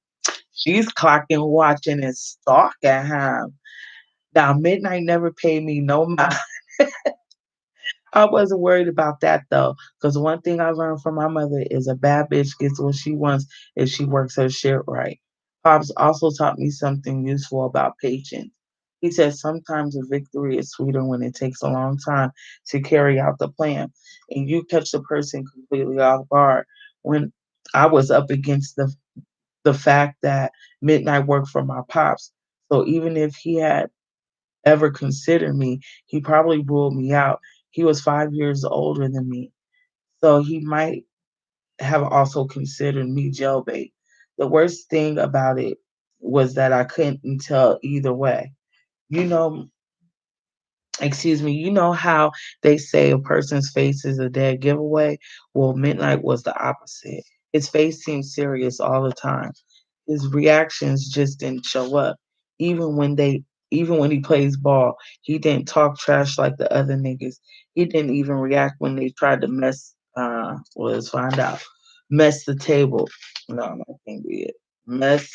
[SPEAKER 1] She's clocking, watching, and stalking him. Now, Midnight never paid me no mind. I wasn't worried about that though, because one thing I learned from my mother is a bad bitch gets what she wants if she works her shit right. Pops also taught me something useful about patience. He said sometimes a victory is sweeter when it takes a long time to carry out the plan, and you catch the person completely off guard. When I was up against the fact that midnight worked for my pops, so even if he had ever considered me, he probably ruled me out. He was 5 years older than me, so he might have also considered me jailbait. The worst thing about it was that I couldn't tell either way. You know, you know how they say a person's face is a dead giveaway? Well, Midnight was the opposite. His face seemed serious all the time. His reactions just didn't show up. Even when they even when he plays ball, he didn't talk trash like the other niggas. He didn't even react when they tried to let's find out. Mess the table. No, that can't be it. Mess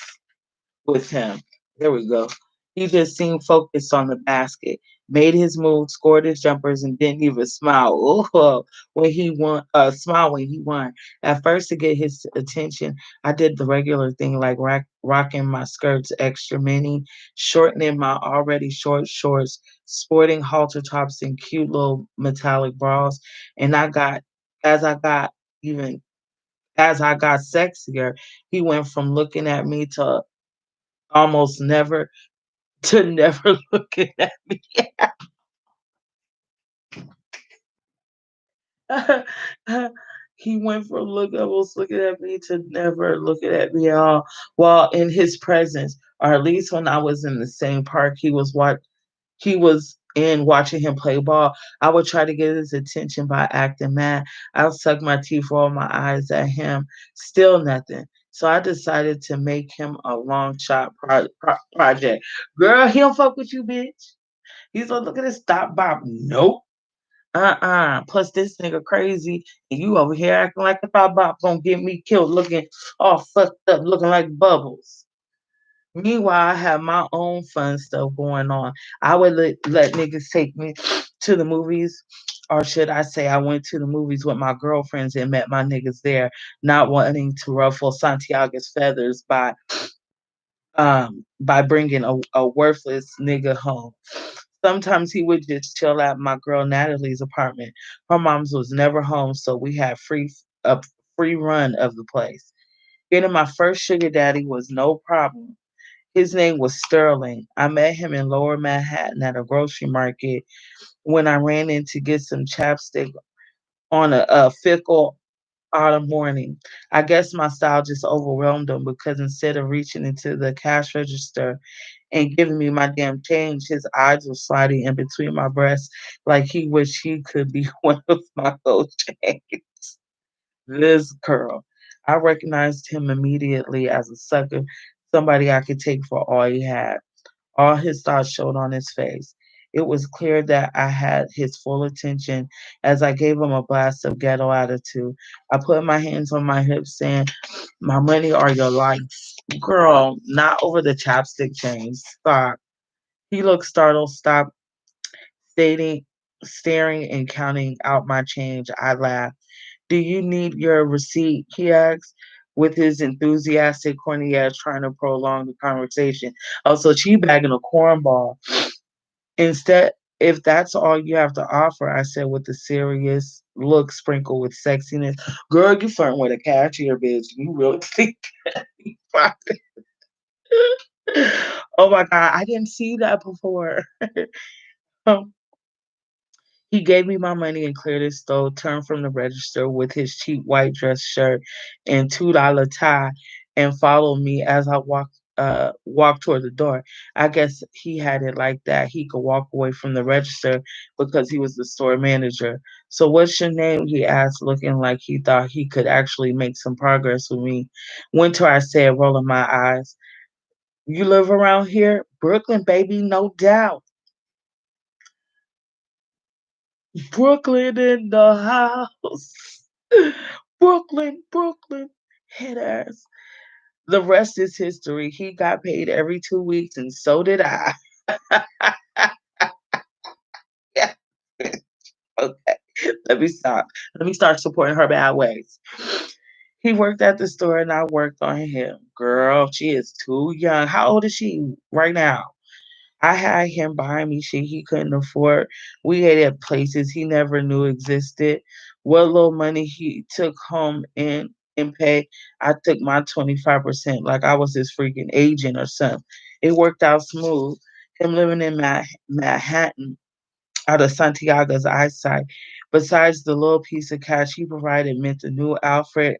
[SPEAKER 1] with him. There we go. He just seemed focused on the basket, made his move, scored his jumpers, and didn't even smile. Oh, when he won, smile when he won. At first, to get his attention, I did the regular thing like rocking my skirts extra mini, shortening my already short shorts, sporting halter tops and cute little metallic bras. And as I got even as I got sexier, he went from looking at me to almost never to never looking at me. He went from almost looking at me to never looking at me at all. While in his presence, or at least when I was in the same park he was in watching him play ball, I would try to get his attention by acting mad. I would suck my teeth, roll my eyes at him, still nothing. So I decided to make him a long shot project. Girl, he don't fuck with you, bitch. He's like, look at this stop bop. Nope. Plus this nigga crazy, and you over here acting like the thought bop gonna get me killed, looking all fucked up, looking like bubbles. Meanwhile, I have my own fun stuff going on. I would let niggas take me to the movies, or should I say, I went to the movies with my girlfriends and met my niggas there, not wanting to ruffle Santiago's feathers by bringing a worthless nigga home. Sometimes he would just chill at my girl Natalie's apartment. Her mom's was never home, so we had a free run of the place. Getting my first sugar daddy was no problem. His name was Sterling. I met him in Lower Manhattan at a grocery market when I ran in to get some chapstick on a fickle autumn morning. I guess my style just overwhelmed him because instead of reaching into the cash register and giving me my damn change, his eyes were sliding in between my breasts like he wished he could be one of my gold chains. This girl. I recognized him immediately as a sucker, somebody I could take for all he had. All his thoughts showed on his face. It was clear that I had his full attention as I gave him a blast of ghetto attitude. I put my hands on my hips, saying, my money or your life. Girl, not over the chapstick chains. Stop. He looked startled, stopped stating, staring and counting out my change. I laughed. Do you need your receipt? He asked with his enthusiastic, corny ass trying to prolong the conversation. Oh, so she bagging a cornball. Instead, if that's all you have to offer, I said with a serious look sprinkled with sexiness. Girl, you flirting with a cashier, bitch. You really think that? Oh my God, I didn't see that before. Um, He gave me my money and cleared his throat, turned from the register with his cheap white dress shirt and $2 tie, and followed me as I walked toward the door. I guess he had it like that. He could walk away from the register because he was the store manager. So what's your name? He asked, looking like he thought he could actually make some progress with me. Winter, I said, rolling my eyes. You live around here? Brooklyn, baby, no doubt. Brooklyn in the house. Brooklyn, Brooklyn. Head ass. The rest is history. He got paid every 2 weeks, and so did I. Yeah. Okay. Let me stop. Let me start supporting her bad ways. He worked at the store and I worked on him. Girl, she is too young. How old is she right now? I had him buying me shit he couldn't afford. We ate at places he never knew existed. What little money he took home and pay, I took my 25% like I was his freaking agent or something. It worked out smooth. Him living in Manhattan out of Santiago's eyesight. Besides the little piece of cash he provided meant a new outfit,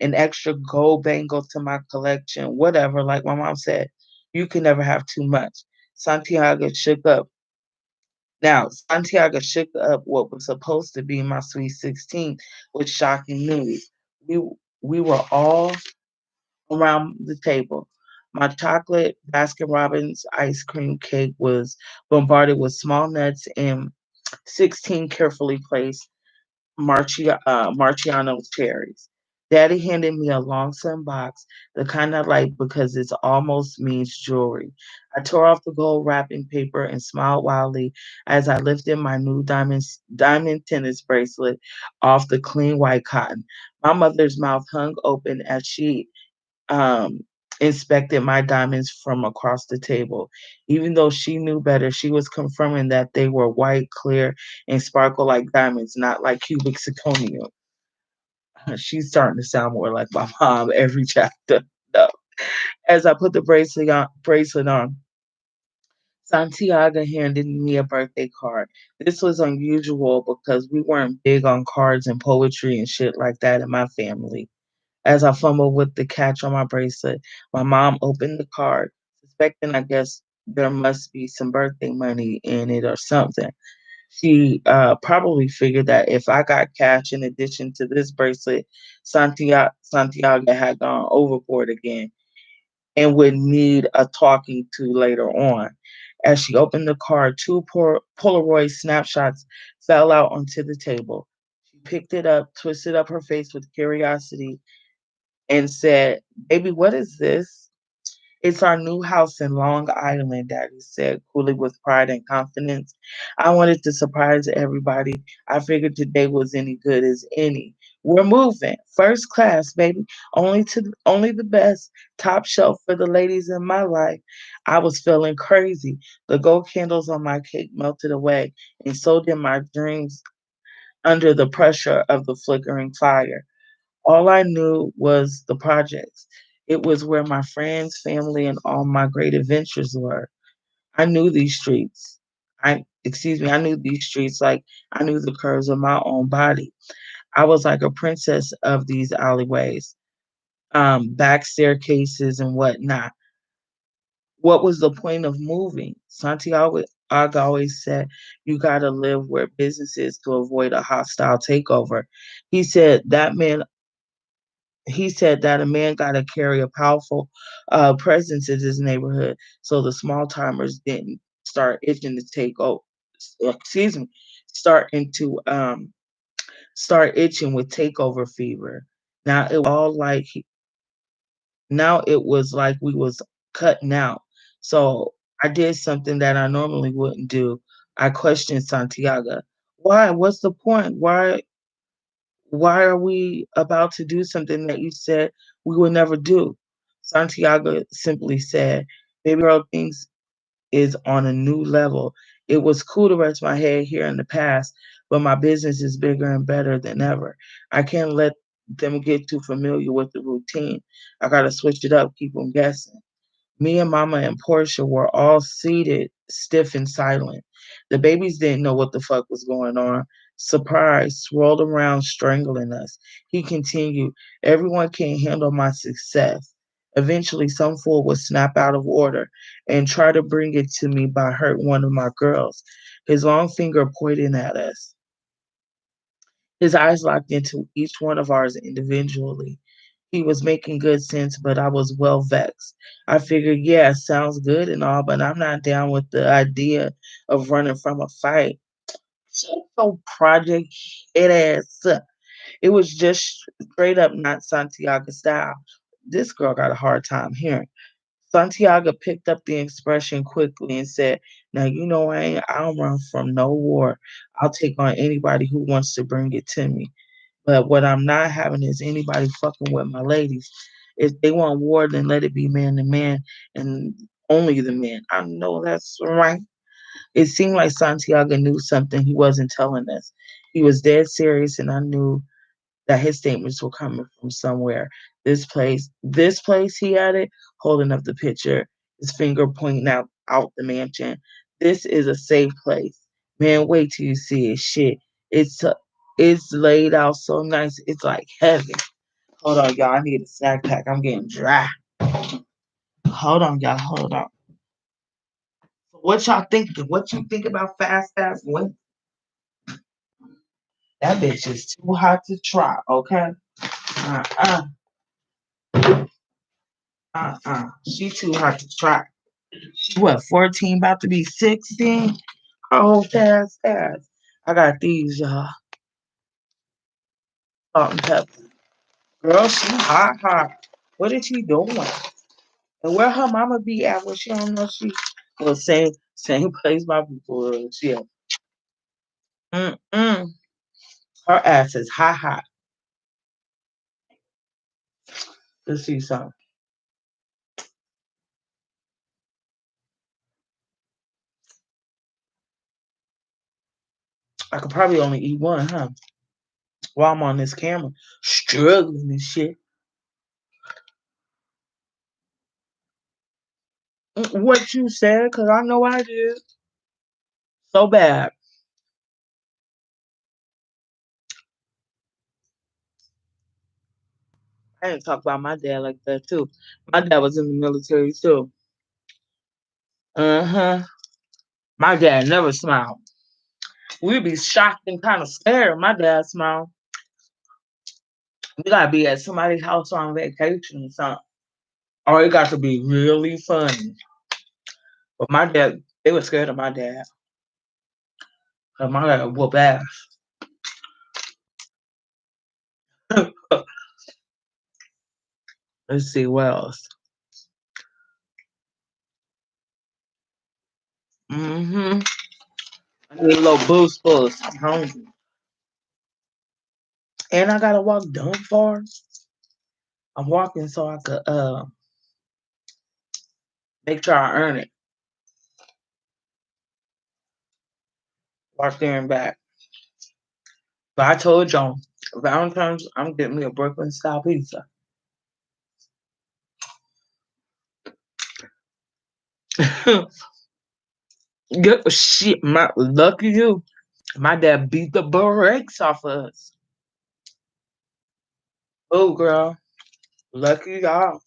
[SPEAKER 1] an extra gold bangle to my collection, whatever. Like my mom said, you can never have too much. Santiago shook up. Santiago shook up what was supposed to be my sweet 16 with shocking news. We we were all around the table. My chocolate Baskin Robbins ice cream cake was bombarded with small nuts and 16 carefully placed Marciano cherries. Daddy handed me a long sun box, the kind I like because it almost means jewelry. I tore off the gold wrapping paper and smiled wildly as I lifted my new diamond tennis bracelet off the clean white cotton. My mother's mouth hung open as she um, inspected my diamonds from across the table. Even though she knew better, she was confirming that they were white, clear, and sparkle like diamonds, not like cubic zirconium. She's starting to sound more like my mom every chapter. No. As I put the bracelet on, Santiago handed me a birthday card. This was unusual because we weren't big on cards and poetry and shit like that in my family. As I fumbled with the catch on my bracelet, my mom opened the card, suspecting I guess there must be some birthday money in it or something. She probably figured that if I got cash in addition to this bracelet, Santiago had gone overboard again and would need a talking to later on. As she opened the card, two Polaroid snapshots fell out onto the table. She picked it up, twisted up her face with curiosity, and said, "Baby, what is this?" "It's our new house in Long Island," Daddy said, coolly with pride and confidence. "I wanted to surprise everybody. I figured today was any good as any. We're moving. First class, baby. Only the best. Top shelf for the ladies in my life." I was feeling crazy. The gold candles on my cake melted away, and so did my dreams under the pressure of the flickering fire. All I knew was the projects. It was where my friends, family, and all my great adventures were. I knew these streets. I knew these streets like I knew the curves of my own body. I was like a princess of these alleyways, back staircases and whatnot. What was the point of moving? Santiago always said you gotta live where business is to avoid a hostile takeover. He said that man he said that a man got to carry a powerful presence in his neighborhood so the small timers didn't start itching to take over. Excuse me, start into start itching with takeover fever. Now it was all like now it was like we was cutting out. So I did something that I normally wouldn't do. I questioned Santiago. Why? What's the point? Why are we about to do something that you said we would never do? Santiago simply said, "Baby girl, things is on a new level. It was cool to rest my head here in the past, but my business is bigger and better than ever. I can't let them get too familiar with the routine. I gotta switch it up, keep them guessing." Me and Mama and Portia were all seated, stiff and silent. The babies didn't know what the fuck was going on. Surprise swirled around, strangling us. He continued, "Everyone can't handle my success. Eventually, some fool would snap out of order and try to bring it to me by hurt one of my girls." His long finger pointing at us. His eyes locked into each one of ours individually. He was making good sense, but I was well vexed. I figured, yeah, sounds good and all, but I'm not down with the idea of running from a fight. So project it ass up. It was just straight up not Santiago style. This girl got a hard time hearing. Santiago picked up the expression quickly and said, "Now you know I don't run from no war. I'll take on anybody who wants to bring it to me. But what I'm not having is anybody fucking with my ladies. If they want war, then let it be man to man and only the men." I know that's right. It seemed like Santiago knew something he wasn't telling us. He was dead serious, and I knew that his statements were coming from somewhere. This place, he added, holding up the picture, his finger pointing out the mansion. This is a safe place. Man, wait till you see it. Shit, it's uh, it's laid out so nice. It's like heaven. Hold on, y'all. I need a snack pack. I'm getting dry. Hold on, y'all. Hold on. What y'all thinking? What you think about fast fast? When that bitch is too hot to try. Okay. Uh uh She too hot to try. She what, 14, about to be 16? Oh, fast, fast. I got these, y'all. Salt and pepper. Girl, she hot, hot. What is she doing? And where her mama be at when she don't know she well, same place my people is. She at. Mm-mm. Her ass is hot, hot. Let's see something. I could probably only eat one, huh? While I'm on this camera. Struggling and shit. What you said, because I know I did. So bad. I didn't talk about my dad like that too. My dad was in the military too. Uh-huh. My dad never smiled. We'd be shocked and kind of scared. My dad smiled. We gotta be at somebody's house on vacation or something. Or it got to be really funny. But my dad, they were scared of my dad. Cause my dad whoop ass. Let's see what else. Mm-hmm. I need a little boost. I'm hungry. And I gotta walk dumb far. I'm walking so I could make sure I earn it. Walk there and back. But I told y'all, Valentine's, I'm getting me a Brooklyn style pizza. Good shit, my lucky you. My dad beat the brakes off of us. Oh, girl, lucky y'all.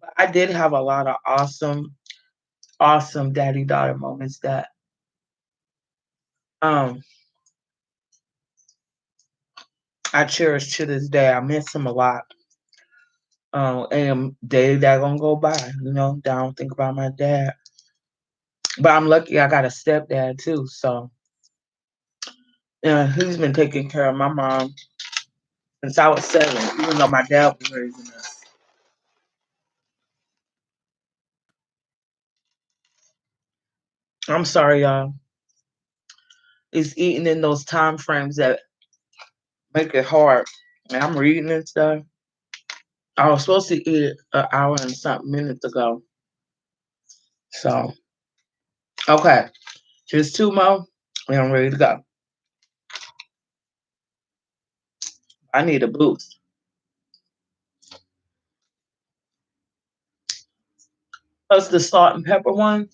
[SPEAKER 1] But I did have a lot of awesome daddy daughter moments that um I cherish to this day. I miss him a lot. And days that gonna go by, that I don't think about my dad. But I'm lucky I got a stepdad too. So yeah, he's been taking care of my mom since I was 7, even though my dad was raising us. I'm sorry, y'all. It's eating in those time frames that make it hard. And I'm reading and stuff. I was supposed to eat an hour and something minutes ago. So, okay. Just 2 more and I'm ready to go. I need a boost. Plus the salt and pepper one,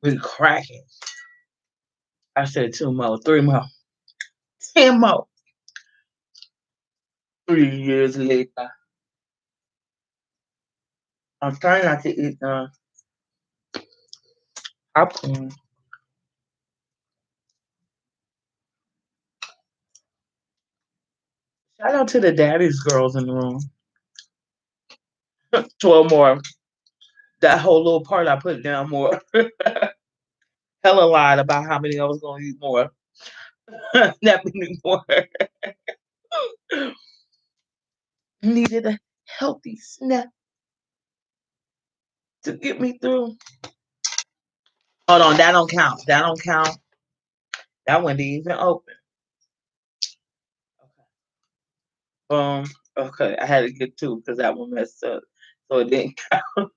[SPEAKER 1] we cracking. I said 2 more, 3 more, 10 more. 3 years later. I'm trying not to eat popcorn. Shout out to the daddy's girls in the room. 12 more. That whole little part I put down more. Hella lied about how many I was gonna eat more. That many more. Needed healthy snack to get me through. Hold on, that don't count. That don't count. That one didn't even open. Okay. Okay, I had to get two because that one messed up. So it didn't count.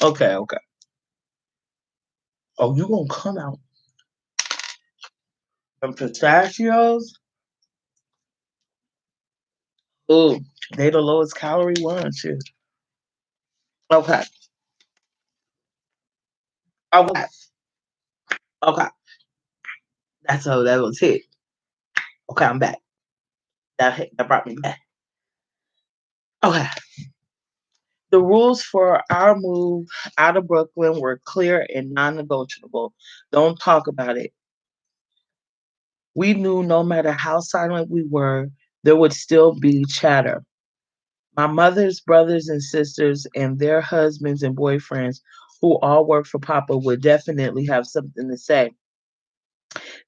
[SPEAKER 1] Okay, okay. Oh, you gonna come out some pistachios? Ooh, they the lowest calorie one, shit. Okay. Okay. Okay. That's how that was it. Okay, I'm back. That brought me back. Okay. The rules for our move out of Brooklyn were clear and non-negotiable. Don't talk about it. We knew no matter how silent we were, there would still be chatter. My mother's brothers and sisters and their husbands and boyfriends, who all work for Papa, would definitely have something to say.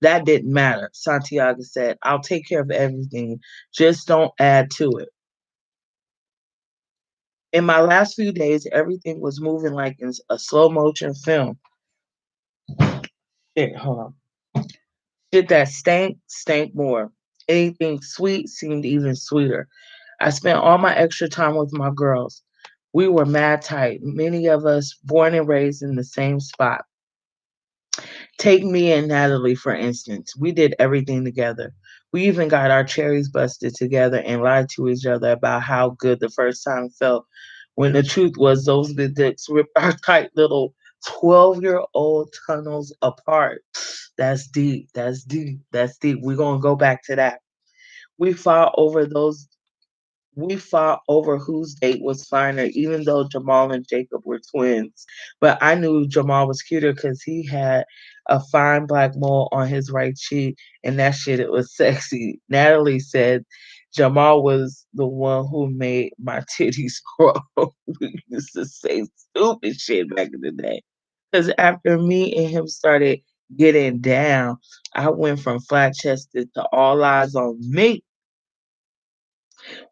[SPEAKER 1] That didn't matter, Santiago said. I'll take care of everything. Just don't add to it. In my last few days, everything was moving like in a slow motion film. Shit, hold on. Shit that stank more. Anything sweet seemed even sweeter. I spent all my extra time with my girls. We were mad tight, many of us born and raised in the same spot. Take me and Natalie, for instance. We did everything together. We even got our cherries busted together and lied to each other about how good the first time felt when the truth was those good dicks ripped our tight little 12-year-old tunnels apart. That's deep. That's deep. That's deep. We're going to go back to that. We fought over those we fought over whose date was finer, even though Jamal and Jacob were twins. But I knew Jamal was cuter because he had a fine black mole on his right cheek, and that shit, it was sexy. Natalie said Jamal was the one who made my titties grow. We used to say stupid shit back in the day. Because after me and him started getting down, I went from flat chested to all eyes on me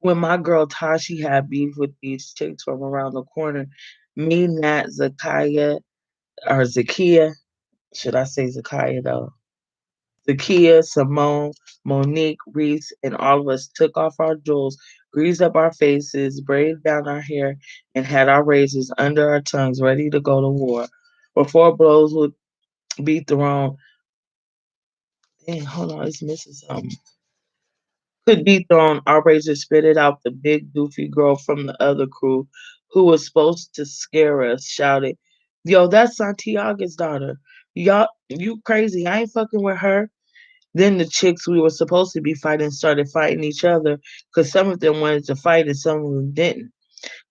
[SPEAKER 1] when my girl Tashi had beef with these chicks from around the corner. Me, Nat, Zakiya, or Zakia, should I say Zakiya though? Zakia, Simone, Monique, Reese, and all of us took off our jewels, greased up our faces, braided down our hair, and had our razors under our tongues ready to go to war. Before blows would be thrown. Dang, hold on, it's missing something. Could be thrown, outrageous spitted out the big doofy girl from the other crew who was supposed to scare us, shouted, Yo, that's Santiago's daughter. Y'all, you crazy. I ain't fucking with her. Then the chicks we were supposed to be fighting started fighting each other because some of them wanted to fight and some of them didn't.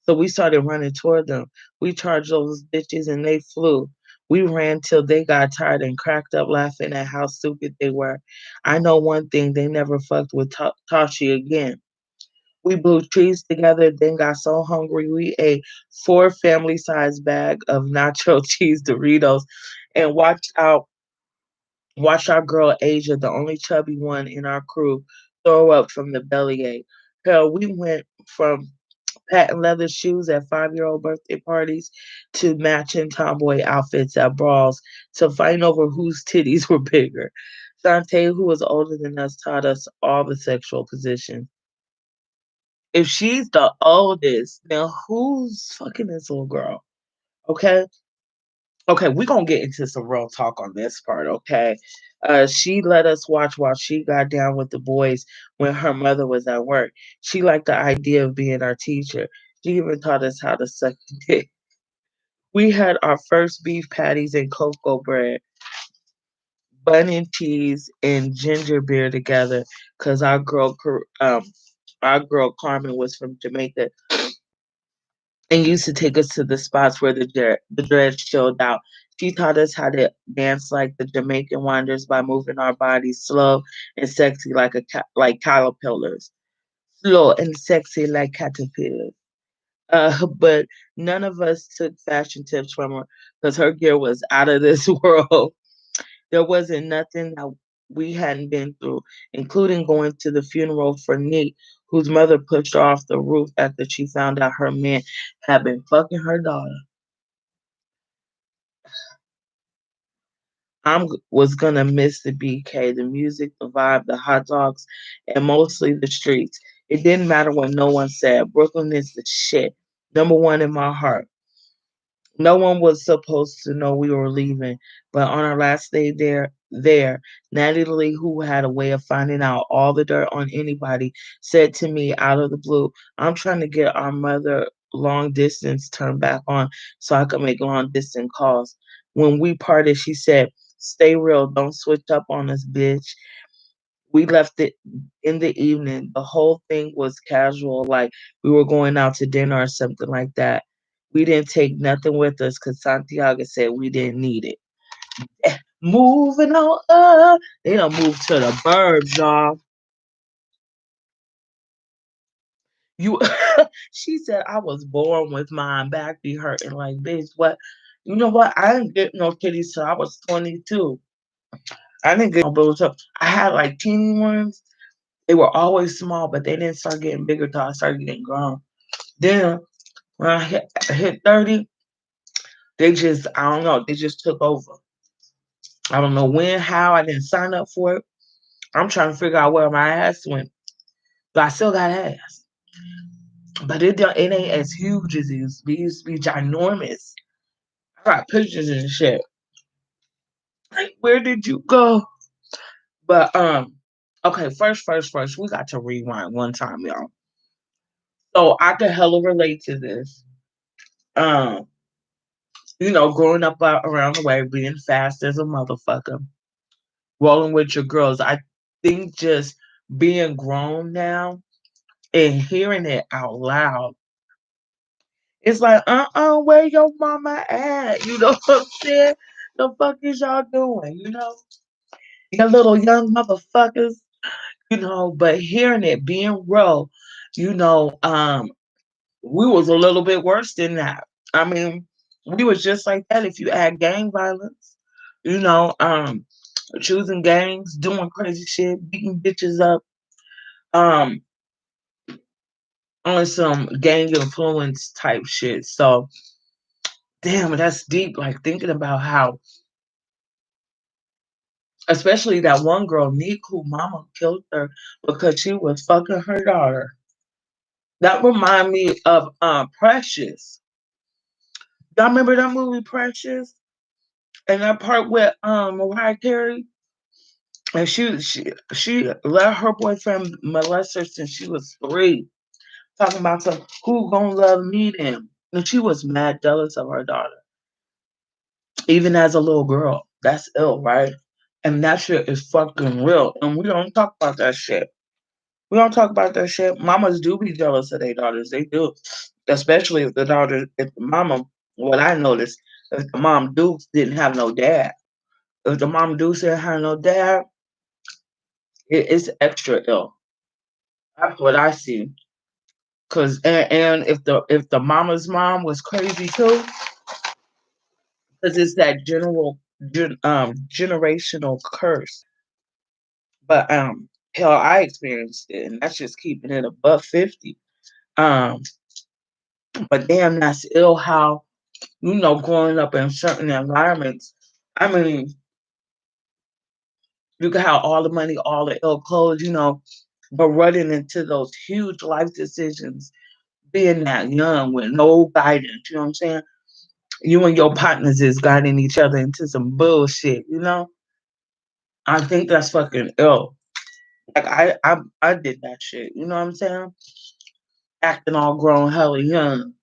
[SPEAKER 1] So we started running toward them. We charged those bitches and they flew. We ran till they got tired and cracked up laughing at how stupid they were. I know one thing, they never fucked with Tashi again. We blew trees together, then got so hungry we ate 4 family-sized bag of nacho cheese Doritos and watched our girl Asia, the only chubby one in our crew, throw up from the bellyache. Hell, we went from patent leather shoes at 5-year-old birthday parties to matching tomboy outfits at brawls to fighting over whose titties were bigger. Dante, who was older than us, taught us all the sexual positions. If she's the oldest, then who's fucking this little girl? Okay. Okay, we're gonna get into some real talk on this part, okay? She let us watch while she got down with the boys when her mother was at work. She liked the idea of being our teacher. She even taught us how to suck dick. We had our first beef patties and cocoa bread, bun and cheese, and ginger beer together because our girl Carmen was from Jamaica and used to take us to the spots where the dreads chilled out. She taught us how to dance like the Jamaican wonders by moving our bodies slow and sexy like caterpillars. Slow and sexy like caterpillars. But none of us took fashion tips from her because her gear was out of this world. There wasn't nothing that we hadn't been through, including going to the funeral for Nick, whose mother pushed her off the roof after she found out her man had been fucking her daughter. Was gonna miss the BK, the music, the vibe, the hot dogs, and mostly the streets. It didn't matter what no one said. Brooklyn is the shit. Number one in my heart. No one was supposed to know we were leaving, but on our last day there, Natalie, who had a way of finding out all the dirt on anybody, said to me out of the blue, "I'm trying to get our mother long distance turned back on so I can make long distance calls." When we parted, she said, "Stay real, don't switch up on us, bitch." We left it in the evening. The whole thing was casual, like we were going out to dinner or something like that. We didn't take nothing with us because Santiago said we didn't need it. Moving on up. They don't move to the burbs, y'all. You she said I was born with mine back be hurting like bitch. What you know what? I didn't get no kitties till I was 22. I didn't get no bills up. I had like teeny ones. They were always small, but they didn't start getting bigger till I started getting grown. Then when I hit 30, they just, I don't know, they just took over. I don't know when, how, I didn't sign up for it. I'm trying to figure out where my ass went. But I still got ass. But it ain't as huge as it used to be. It used to be ginormous. I got pictures and shit. Like, where did you go? But okay, first, we got to rewind one time, y'all. So I could hella relate to this. Um, growing up around the way, being fast as a motherfucker, rolling with your girls. I think just being grown now and hearing it out loud, it's like, where your mama at? You know what I'm saying? The fuck is y'all doing? You little young motherfuckers, but hearing it being real, you know, um, we was a little bit worse than that. I mean, we was just like that if you add gang violence, you know, um, choosing gangs, doing crazy shit, beating bitches up, um, on some gang influence type shit. So damn, that's deep. Like thinking about how, especially that one girl, Nick, who mama killed her because she was fucking her daughter. That remind me of Precious. Y'all remember that movie Precious? And that part with Mariah Carey, and she let her boyfriend molest her since she was 3. Talking about some who gonna love me then. And she was mad jealous of her daughter, even as a little girl. That's ill, right? And that shit is fucking real. And we don't talk about that shit. We don't talk about that shit. Mamas do be jealous of their daughters. They do. Especially if the mama, what I noticed, if the mom Dukes didn't have no dad. If the mom Dukes didn't have no dad, it's extra ill. That's what I see. And if the mama's mom was crazy too, because it's that generational curse. But hell, I experienced it, and that's just keeping it above 50. Um, but damn, that's ill. How growing up in certain environments. I mean, you can have all the money, all the ill clothes, but running into those huge life decisions, being that young with no guidance. You know what I'm saying? You and your partners is guiding each other into some bullshit. I think that's fucking ill. Like I did that shit. You know what I'm saying? Acting all grown, hella young.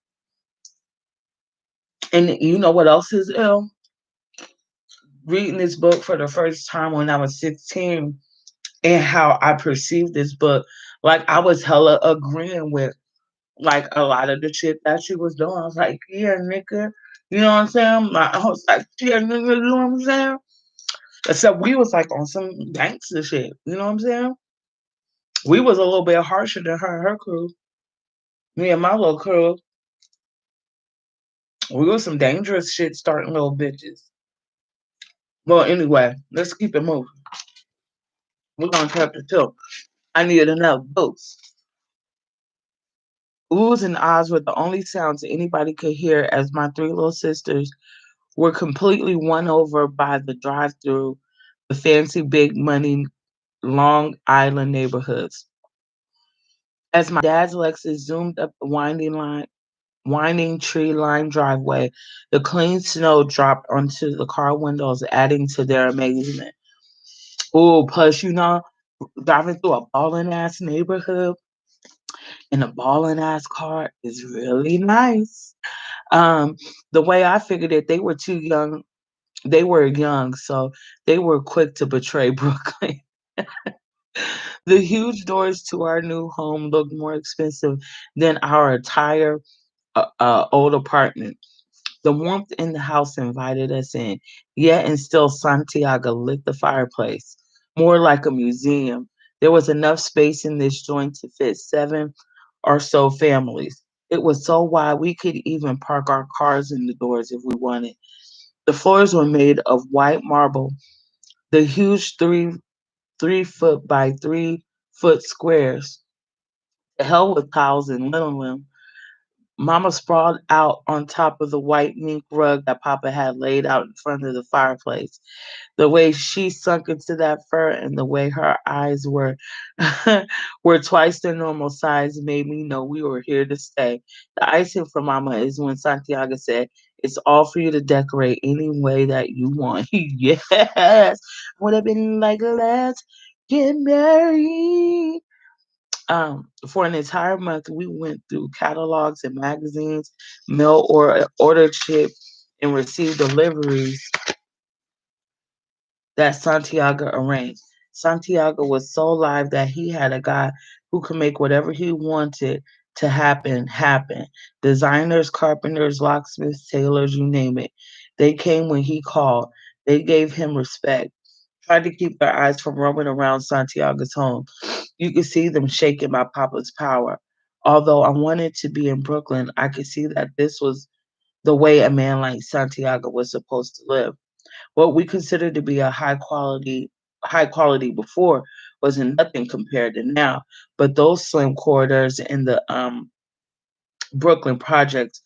[SPEAKER 1] And you know what else is ill? Reading this book for the first time when I was 16 and how I perceived this book. Like I was hella agreeing with like a lot of the shit that she was doing. I was like, yeah, nigga. You know what I'm saying? I was like, yeah, nigga, you know what I'm saying? Except we was like on some gangster shit. You know what I'm saying? We was a little bit harsher than her crew. Me and my little crew, we was some dangerous shit starting little bitches. Well, anyway, let's keep it moving. We're on chapter 2. I needed enough boost. Oohs and ahs were the only sounds anybody could hear as my three little sisters were completely won over by the drive through the fancy big money Long Island neighborhoods. As my dad's Lexus zoomed up the winding tree lined driveway, the clean snow dropped onto the car windows, adding to their amazement. Oh, plus, driving through a ballin' ass neighborhood in a ballin' ass car is really nice. Um, the way I figured it, they were too young. They were young, so they were quick to betray Brooklyn. The huge doors to our new home looked more expensive than our entire old apartment. The warmth in the house invited us in, yet and still Santiago lit the fireplace, more like a museum. There was enough space in this joint to fit seven or so families. It was so wide we could even park our cars in the doors if we wanted. The floors were made of white marble. The huge three foot by 3 foot squares. The hell with tiles and linoleum. Mama sprawled out on top of the white mink rug that Papa had laid out in front of the fireplace. The way she sunk into that fur and the way her eyes were were twice their normal size made me know we were here to stay. The icing for Mama is when Santiago said, "It's all for you to decorate any way that you want." Yes, would have been like, "Let's get married." For an entire month, we went through catalogs and magazines, order ship, and received deliveries that Santiago arranged. Santiago was so live that he had a guy who could make whatever he wanted to happen. Designers, carpenters, locksmiths, tailors, you name it. They came when he called. They gave him respect. Tried to keep their eyes from roaming around Santiago's home. You could see them shaken by Papa's power. Although I wanted to be in Brooklyn, I could see that this was the way a man like Santiago was supposed to live. What we considered to be a high quality before was nothing compared to now. But those slim corridors in the Brooklyn projects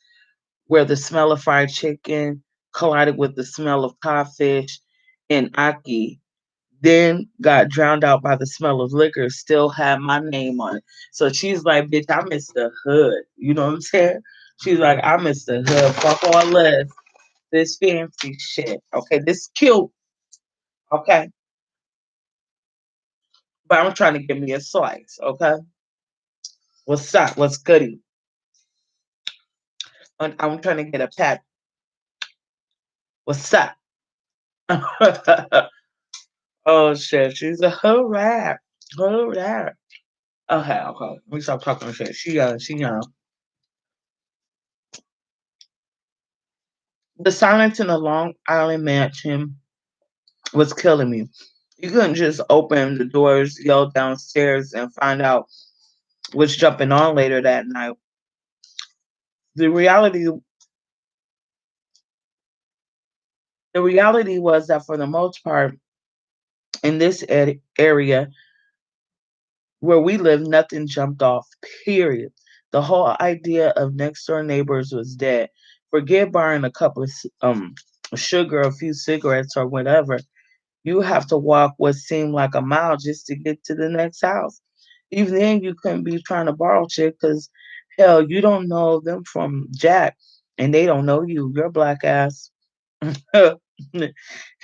[SPEAKER 1] where the smell of fried chicken collided with the smell of codfish and aki, then got drowned out by the smell of liquor, still had my name on it. So she's like, "Bitch, I miss the hood." You know what I'm saying? She's like, "I miss the hood. Fuck all this fancy shit. Okay, this cute. Okay, but I'm trying to give me a slice. Okay, what's up? What's goody? And I'm trying to get a pat. What's up?" Oh shit, she's a hurrah, hurrah. Okay, okay. Let me stop talking shit. She. The silence in the Long Island mansion was killing me. You couldn't just open the doors, yell downstairs, and find out what's jumping on later that night. The reality, the reality was that for the most part, in this area where we live, nothing jumped off. Period. The whole idea of next door neighbors was dead. Forget buying a cup of sugar, a few cigarettes, or whatever. You have to walk what seemed like a mile just to get to the next house. Even then, you couldn't be trying to borrow shit because, hell, you don't know them from Jack, and they don't know you. Your black ass,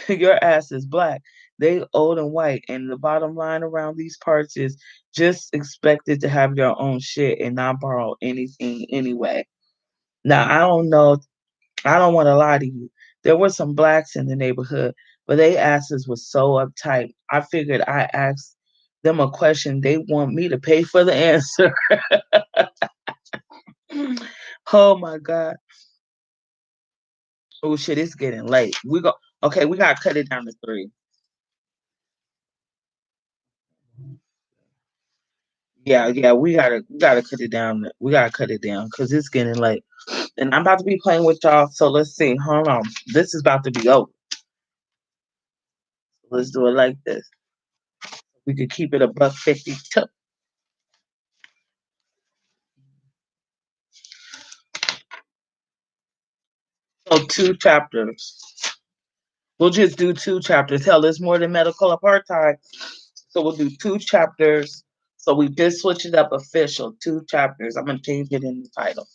[SPEAKER 1] your ass is black. They old and white, and the bottom line around these parts is just expected to have your own shit and not borrow anything anyway. Now, I don't know, I don't want to lie to you. There were some blacks in the neighborhood, but they asses was so uptight. I figured I asked them a question. They want me to pay for the answer. Oh my god. Oh shit, it's getting late. We gotta cut it down to 3. Yeah, yeah, we gotta cut it down. We gotta cut it down because it's getting late. And I'm about to be playing with y'all. So let's see. Hold on. This is about to be over. Let's do it like this. We could keep it a buck 52. So 2 chapters. We'll just do 2 chapters. Hell, there's more than medical apartheid. So we'll do 2 chapters. So we just switch it up official. 2 chapters. I'm gonna change it in the title.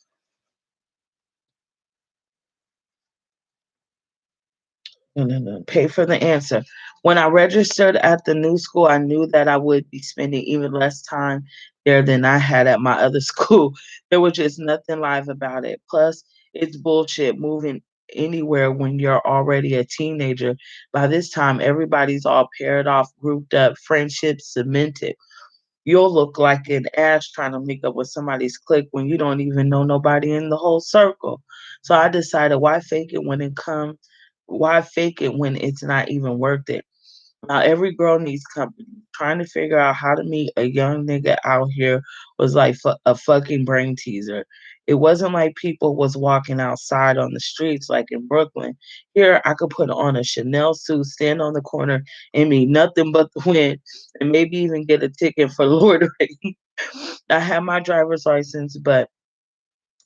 [SPEAKER 1] No. Pay for the answer. When I registered at the new school, I knew that I would be spending even less time there than I had at my other school. There was just nothing live about it. Plus, it's bullshit moving anywhere when you're already a teenager. By this time, everybody's all paired off, grouped up, friendships cemented. You'll look like an ass trying to make up with somebody's clique when you don't even know nobody in the whole circle. So I decided why fake it when it's not even worth it? Now every girl needs company. Trying to figure out how to meet a young nigga out here was like a fucking brain teaser. It wasn't like people was walking outside on the streets like in Brooklyn. Here I could put on a Chanel suit, stand on the corner, and meet nothing but the wind, and maybe even get a ticket for loitering. I had my driver's license, but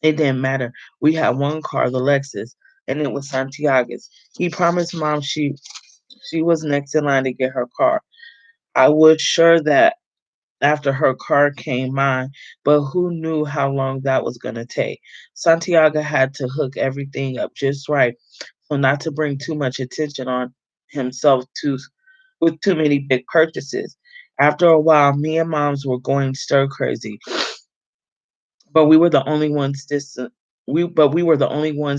[SPEAKER 1] it didn't matter. We had one car, the Lexus, and it was Santiago's. He promised mom she was next in line to get her car. I was sure that after her car came mine, but who knew how long that was going to take? Santiago had to hook everything up just right, so not to bring too much attention on himself too with too many big purchases. After a while, me and moms were going stir crazy, but we were the only ones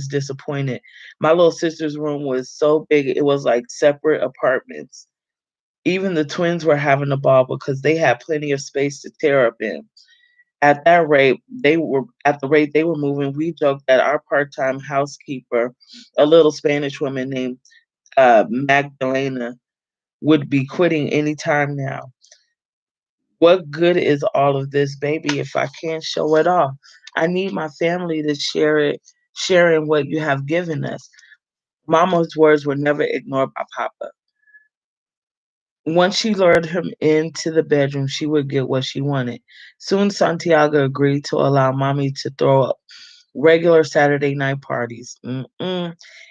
[SPEAKER 1] disappointed. My little sister's room was so big it was like separate apartments. Even the twins were having a ball because they had plenty of space to tear up in. At the rate they were moving, we joked that our part-time housekeeper, a little Spanish woman named Magdalena, would be quitting any time now. What good is all of this, baby, if I can't show it off? I need my family to sharing what you have given us. Mama's words were never ignored by Papa. Once she lured him into the bedroom, she would get what she wanted. Soon Santiago agreed to allow mommy to throw up regular Saturday night parties.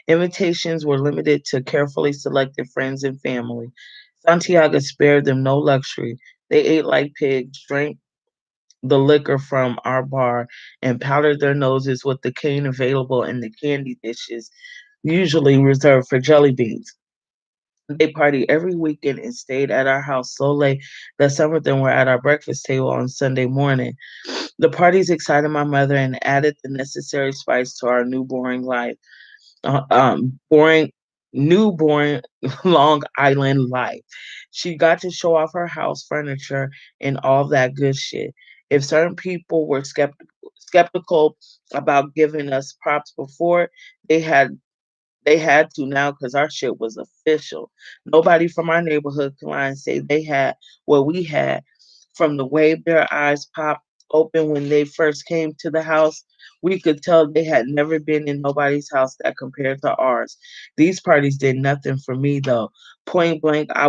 [SPEAKER 1] Invitations were limited to carefully selected friends and family. Santiago spared them no luxury. They ate like pigs, drank the liquor from our bar, and powdered their noses with the cane available in the candy dishes, usually reserved for jelly beans. They partied every weekend and stayed at our house so late that some of them were at our breakfast table on Sunday morning. The parties excited my mother and added the necessary spice to our new boring life. Boring, newborn Long Island life. She got to show off her house furniture and all that good shit. If certain people were skeptical about giving us props before, they had they had to now because our shit was official. Nobody from our neighborhood could lie and say they had what we had. From the way their eyes popped open when they first came to the house, we could tell they had never been in nobody's house that compared to ours. These parties did nothing for me though. Point blank, I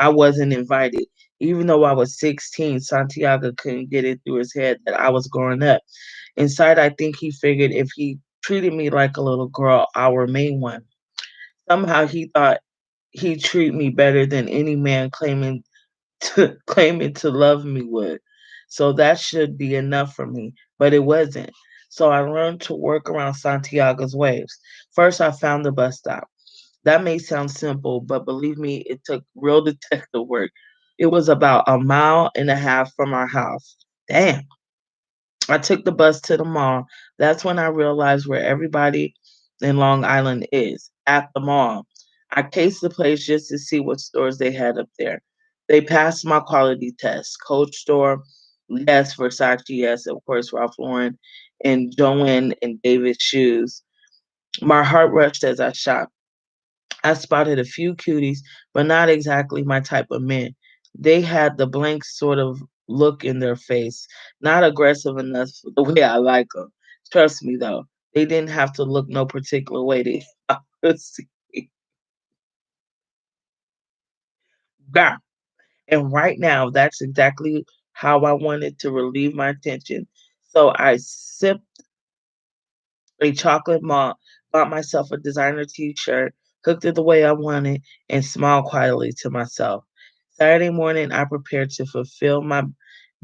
[SPEAKER 1] wasn't invited. Even though I was 16, Santiago couldn't get it through his head that I was growing up. Inside, I think he figured if he treated me like a little girl, I'll remain one. Somehow he thought he'd treat me better than any man claiming to love me would. So that should be enough for me, but it wasn't. So I learned to work around Santiago's waves. First, I found the bus stop. That may sound simple, but believe me, it took real detective work. It was about a mile and a half from our house. Damn. I took the bus to the mall. That's when I realized where everybody in Long Island is at the mall. I cased the place just to see what stores they had up there. They passed my quality test. Coach store, yes. Versace, yes. Of course, Ralph Lauren and Joanne and David shoes. My heart rushed as I shopped. I spotted a few cuties, but not exactly my type of men. They had the blank sort of look in their face, not aggressive enough the way I like them. Trust me, though, they didn't have to look no particular way to see. God. And right now, that's exactly how I wanted to relieve my tension. So I sipped a chocolate malt, bought myself a designer t shirt, cooked it the way I wanted, and smiled quietly to myself. Saturday morning, I prepared to fulfill my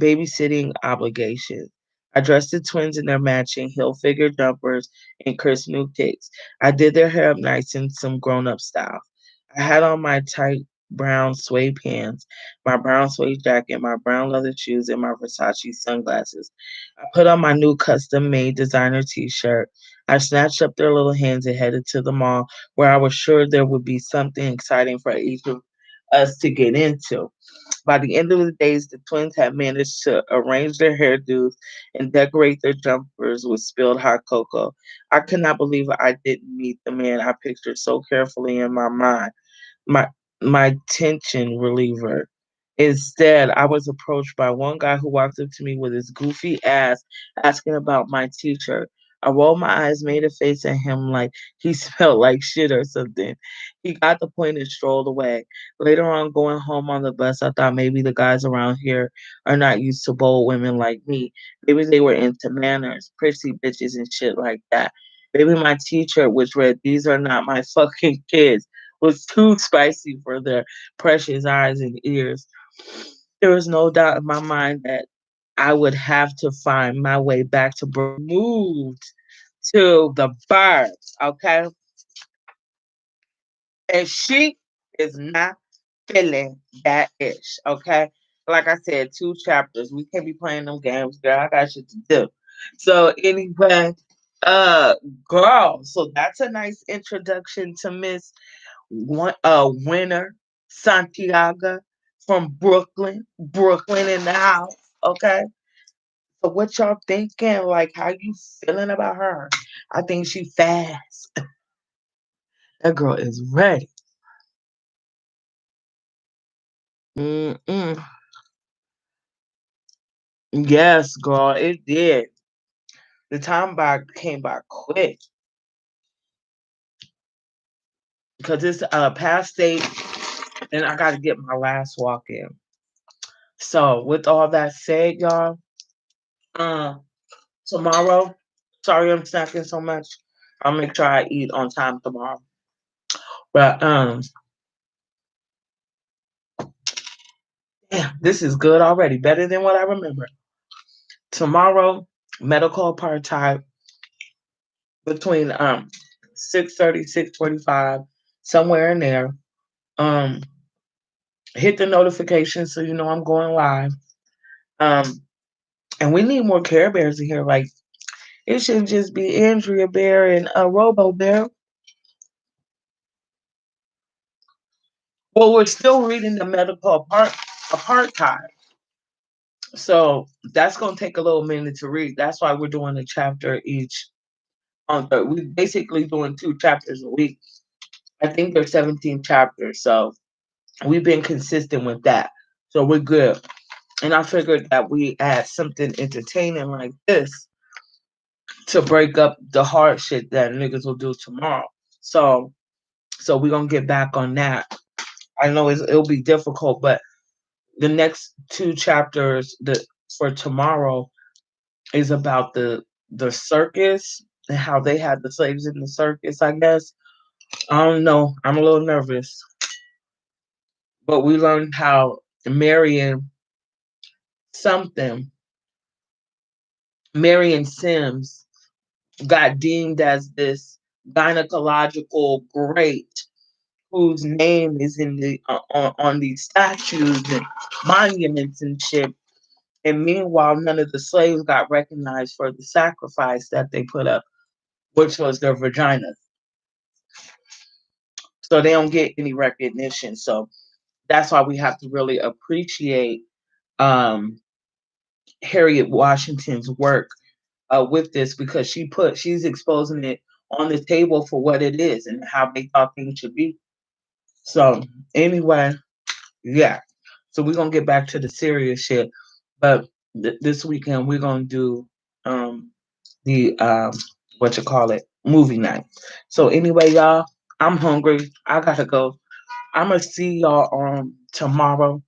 [SPEAKER 1] babysitting obligations. I dressed the twins in their matching heel figure jumpers and crisp new kicks. I did their hair up nice in some grown up style. I had on my tight brown suede pants, my brown suede jacket, my brown leather shoes, and my Versace sunglasses. I put on my new custom made designer t shirt. I snatched up their little hands and headed to the mall where I was sure there would be something exciting for each of us to get into. By the end of the days, the twins had managed to arrange their hairdos and decorate their jumpers with spilled hot cocoa. I could not believe I didn't meet the man I pictured so carefully in my mind, my my tension reliever. Instead, I was approached by one guy who walked up to me with his goofy ass asking about my t-shirt. I rolled my eyes, made a face at him like he smelled like shit or something. He got the point and strolled away. Later on, going home on the bus, I thought maybe the guys around here are not used to bold women like me. Maybe they were into manners, prissy bitches, and shit like that. Maybe my t-shirt, which read, "These are not my fucking kids," was too spicy for their precious eyes and ears. There was no doubt in my mind that I would have to find my way back to moved to the birds, okay? And she is not feeling that ish, okay? Like I said, 2 chapters. We can't be playing them games, girl. I got shit to do. So anyway, uh, girl. So that's a nice introduction to Miss Winner Santiago from Brooklyn. Brooklyn in the house. Okay. So what y'all thinking? Like how you feeling about her? I think she fast. That girl is ready. Mm-mm. Yes, girl, it did. The time by came by quick because it's past 8 and I gotta get my last walk in. So with all that said, y'all, uh, tomorrow, sorry I'm snacking so much. I'll make sure I eat on time tomorrow. But yeah, this is good already. Better than what I remember. Tomorrow, medical apartheid between 6:30, 6:45, somewhere in there. Um hit the notification so you know I'm going live. Um and we need more Care Bears in here. Like it shouldn't just be Andrea Bear and Robo Bear. Well, we're still reading the medical apartheid. So that's gonna take a little minute to read. That's why we're doing a chapter each on we basically doing 2 chapters a week. I think there's 17 chapters, so we've been consistent with that. So we're good. And I figured that we add something entertaining like this to break up the hard shit that niggas will do tomorrow. So we're gonna get back on that. I know it'll be difficult, but the next 2 chapters for tomorrow is about the circus and how they had the slaves in the circus, I guess. I don't know. I'm a little nervous. But we learned how Marion something, Marion Sims got deemed as this gynecological great whose name is in the on these statues and monuments and shit. And meanwhile, none of the slaves got recognized for the sacrifice that they put up, which was their vaginas. So they don't get any recognition. So that's why we have to really appreciate um, Harriet Washington's work with this because she's exposing it on the table for what it is and how they thought things should be. So anyway, yeah. So we're gonna get back to the serious shit, but this weekend we're gonna do um the what you call it movie night. So anyway, y'all, I'm hungry. I gotta go. I'm gonna see y'all on tomorrow.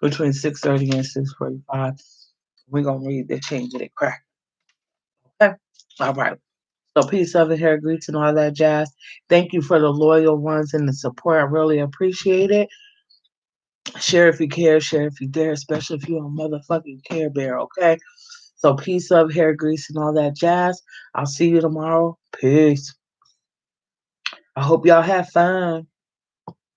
[SPEAKER 1] between 6:30 and 6:45. We're gonna read the change of the crack. Okay. All right. So peace, love, and hair grease and all that jazz. Thank you for the loyal ones and the support. I really appreciate it. Share if you care, share if you dare, especially if you're a motherfucking Care Bear, okay? So peace, love, hair grease, and all that jazz. I'll see you tomorrow. Peace. I hope y'all have fun.